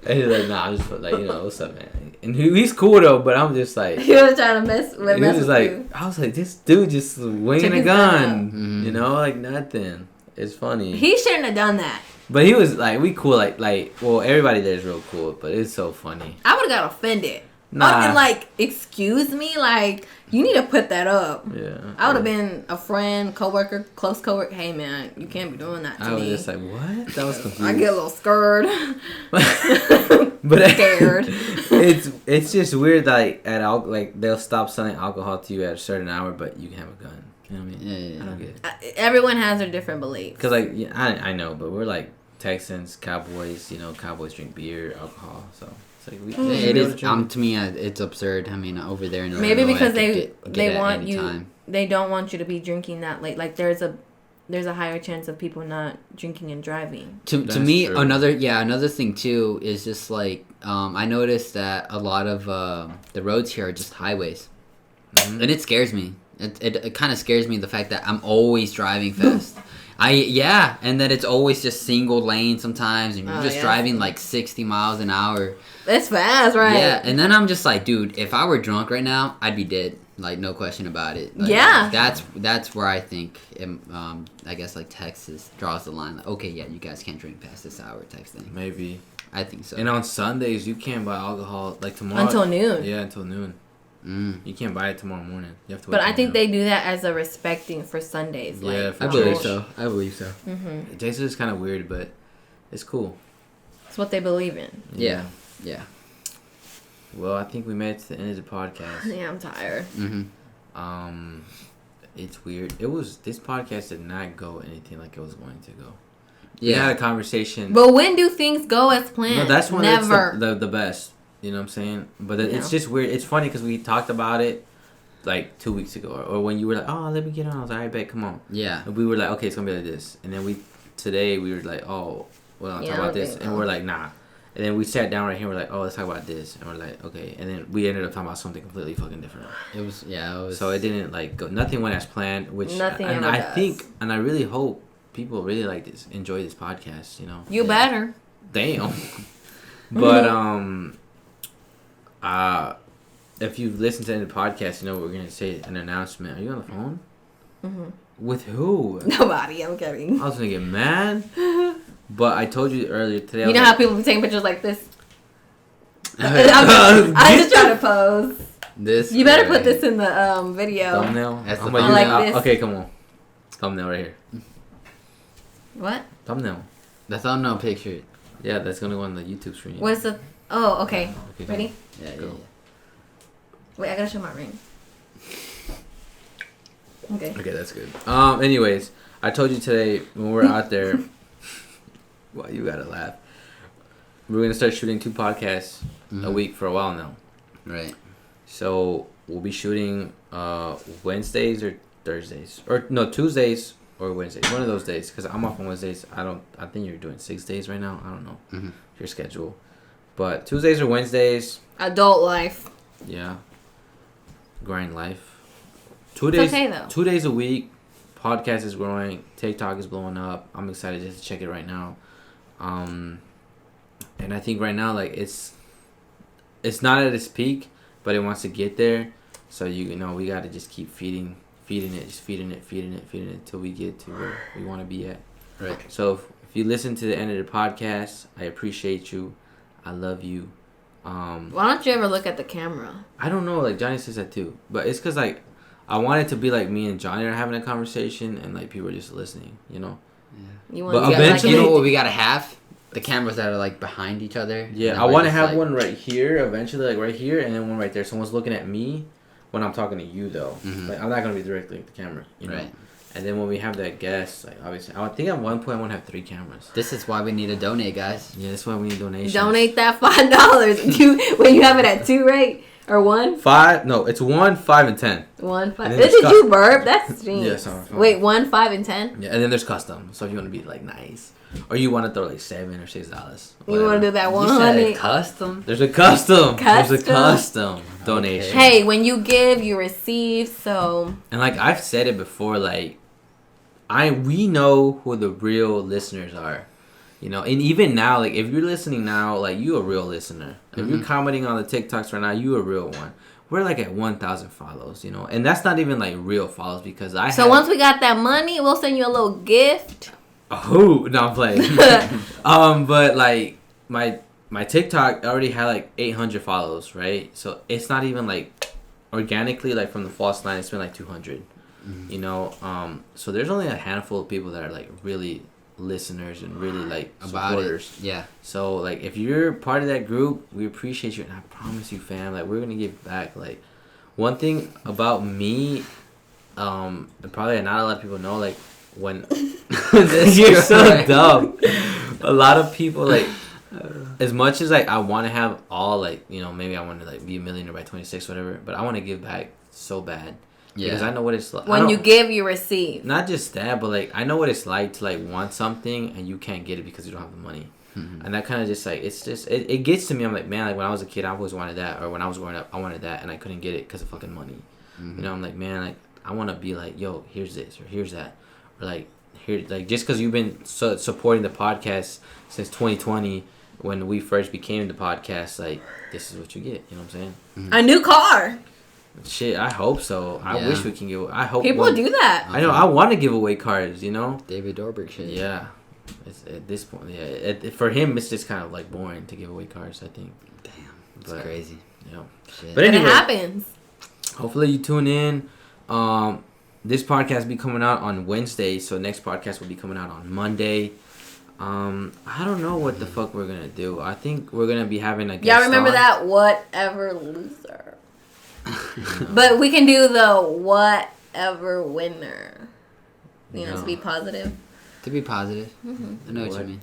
And he's like, nah, I'm just like, what's up, man? And he's cool though, but I'm just like,
he was trying to mess with
he was just like,
you.
I was like, this dude just winging a gun, like nothing. It's funny.
He shouldn't have done that.
But he was like, we cool, well, everybody there is real cool, but it's so funny.
I would have got offended.
Nah.
And like, excuse me, like, you need to put that up.
Yeah.
I would have been a friend, coworker, close coworker. Hey man, you can't be doing that to me.
I was just like, what? That was confused.
I get a little scared.
But
scared.
it's just weird, like they'll stop selling alcohol to you at a certain hour, but you can have a gun. You know what I mean?
Yeah.
I don't get it.
Everyone has their different beliefs.
Cause like I know, but we're like Texans, Cowboys. Cowboys drink beer, alcohol. So it's like
it is. To me, it's absurd. I mean, over there in
maybe
Illinois,
because
they
want you. Time. They don't want you to be drinking that late. Like there's a higher chance of people not drinking and driving.
To me, true. Another thing too is just like I noticed that a lot of the roads here are just highways, and it scares me. It kind of scares me, the fact that I'm always driving fast. And that it's always just single lane sometimes, and you're just driving like 60 miles an hour. That's
fast, right?
Yeah, and then I'm just like, dude, if I were drunk right now, I'd be dead. Like, no question about it. Like, that's where I think, I guess, like, Texas draws the line. Like, okay, yeah, you guys can't drink past this hour type thing.
Maybe.
I think so.
And on Sundays, you can't buy alcohol, like, tomorrow.
Until noon.
Yeah, until noon. You can't buy it tomorrow morning. You have to wait.
But I think they do that as a respecting for Sundays.
Yeah,
like,
for
I believe so.
Mm-hmm.
Texas is kind of weird, but it's cool.
It's what they believe in.
Yeah.
Well, I think we made it to the end of the podcast.
Yeah, I'm tired.
It's weird. This podcast did not go anything like it was going to go.
Yeah.
We had a conversation.
But when do things go as planned?
No, that's when
Never.
it's the best. You know what I'm saying? But it's just weird. It's funny because we talked about it like 2 weeks ago, or when you were like, "Oh, let me get on." I was like, "All right, bet, come on."
Yeah.
And we were like, "Okay, it's gonna be like this." And then today we were like, "Oh, well, I'll talk about this," and we're like, "Nah." And then we sat down right here. We're like, "Oh, let's talk about this," and we're like, "Okay." And then we ended up talking about something completely fucking different.
It was.
So it didn't go. Nothing went as planned. Which
nothing
and
ever
I
does.
think, and I really hope people really enjoy this podcast.
You better.
Damn. But if you've listened to the podcast, we're gonna say an announcement. Are you on the phone?
Mm-hmm.
With who?
Nobody. I'm kidding.
I was gonna get mad, but I told you earlier today.
You know how people take pictures like this? I'm just trying to pose. You better put this in the video.
Thumbnail.
That's the
thumbnail. Like this.
Okay, come on. Thumbnail right here.
What?
Thumbnail.
The thumbnail picture.
Yeah, that's gonna go on the YouTube screen.
What's the? Oh, okay. Ready?
Yeah.
Wait, I gotta show my ring. Okay.
Okay, that's good. Anyways, I told you today when we're out there. Well, you gotta laugh. We're gonna start shooting 2 podcasts a week for a while now.
Right.
So we'll be shooting Wednesdays or Thursdays, or no, Tuesdays or Wednesdays. One of those days, because I'm off on Wednesdays. I think you're doing 6 days right now. I don't know your schedule, but Tuesdays or Wednesdays.
Adult life.
Yeah. Grind life. 2 days.
Okay, though.
2 days a week. Podcast is growing. TikTok is blowing up. I'm excited just to check it right now. And I think right now, it's not at its peak, but it wants to get there. So we gotta just keep feeding it, just feeding it until we get to where we want to be at.
Right.
So if you listen to the end of the podcast, I appreciate you. I love you.
Why don't you ever look at the camera?
I don't know. Johnny says that too, but it's because I want it to be like me and Johnny are having a conversation, and people are just listening.
Yeah.
But eventually,
you know what we gotta have? The cameras that are behind each other.
Yeah, I want to have one right here eventually, right here, and then one right there. Someone's looking at me when I'm talking to you, though. I'm not gonna be directly at the camera,
Right.
And then when we have that guest, obviously, I think at one point I want to have 3 cameras.
This is why we need to donate, guys.
Yeah, that's why we need donations.
Donate that $5 when you have it at 2 rate or 1.
5? No, it's 1, 5, and 10.
1, 5.
Did
you burp? That's strange.
Yeah, sorry.
Wait, 1, 5, and 10.
Yeah, and then there's custom. So if you want to be nice, or you want to throw $7 or $6.
You want to do that
You
100?
said custom?
There's a custom.
Custom?
There's a custom donation.
Hey, when you give, you receive. So.
And I've said it before, we know who the real listeners are. You know, and even now, like, if you're listening now, like, you a real listener. If you're commenting on the TikToks right now, you a real one. We're, like, at 1,000 follows, you know. And that's not even, like, real follows because
So once we got that money, we'll send you a little gift.
Oh, no, I'm playing. But, like, my TikTok already had, like, 800 follows, right? So it's not even, like, organically, like, from the false line, it's been, like, 200. You know? So there's only a handful of people that are, like, really listeners and really like supporters.
Yeah.
So like if you're part of that group, we appreciate you, and I promise you, fam, like we're gonna give back. Like one thing about me, and probably not a lot of people know, like when you're so dumb. A lot of people like as much as like I want to have all like, you know, maybe I want to like be a millionaire by 26, whatever, but I want to give back so bad. Yeah. Because I know what it's like.
When you give, you receive.
Not just that, but like I know what it's like to like want something and you can't get it because you don't have the money. And that kind of just like it's just it gets to me. I'm like, man, like when I was a kid, I always wanted that, or when I was growing up, I wanted that, and I couldn't get it because of fucking money. You know, I'm like, man, like I want to be like, yo, here's this or here's that, or like here, like just because you've been supporting the podcast since 2020 when we first became the podcast, like this is what you get. You know what I'm saying?
A new car.
Shit, I hope so. I wish we can give. I hope
people do that.
I know. I want to give away cards. You know,
David Dobrik shit.
Yeah, it's, at this point, yeah. For him, it's just kind of like boring to give away cards. I think.
Damn, it's crazy.
Yeah,
shit.
But anyway,
it happens.
Hopefully, you tune in. This podcast will be coming out on Wednesday, so next podcast will be coming out on Monday. I don't know what the fuck we're gonna do. I think we're gonna be having a guest.
Y'all remember that whatever loser. But we can do the whatever winner. You know, to be positive.
To be positive. I know what you mean.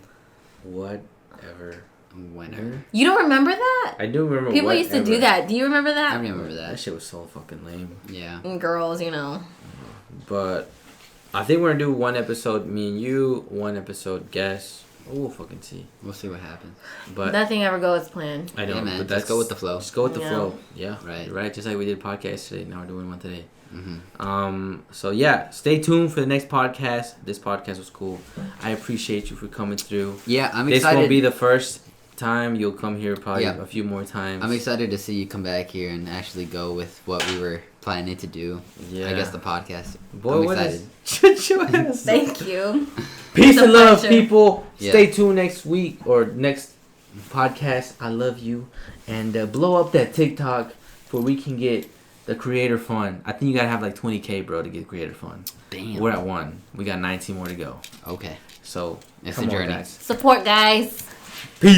Whatever
winner.
You don't remember that?
I do remember.
People used to do that. Do you remember that?
I remember that.
That shit was so fucking lame.
Yeah.
And girls, you know.
But I think we're gonna do one episode, me and you, one episode guest. We'll fucking see.
We'll see what happens.
But
nothing ever goes planned.
I know,
yeah, man.
but
Let's go with the flow.
Just go with the flow. Yeah.
Right.
Right. Just like we did podcast today. Now we're doing one today. So yeah, stay tuned for the next podcast. This podcast was cool. I appreciate you for coming through.
Yeah, I'm excited.
This won't be the first time you'll come here. Probably a few more times.
I'm excited to see you come back here and actually go with what we were planning to do. Yeah. I guess the podcast.
Boy,
I'm excited.
Thank you.
Peace and love, people. Yeah. Stay tuned next week or next podcast. I love you. And blow up that TikTok so we can get the creator fund. I think you gotta have like 20K, bro, to get creator fund.
Damn.
We're at 1. We got 19 more to go.
Okay.
So
it's a journey.
Guys.
Support, guys.
Peace.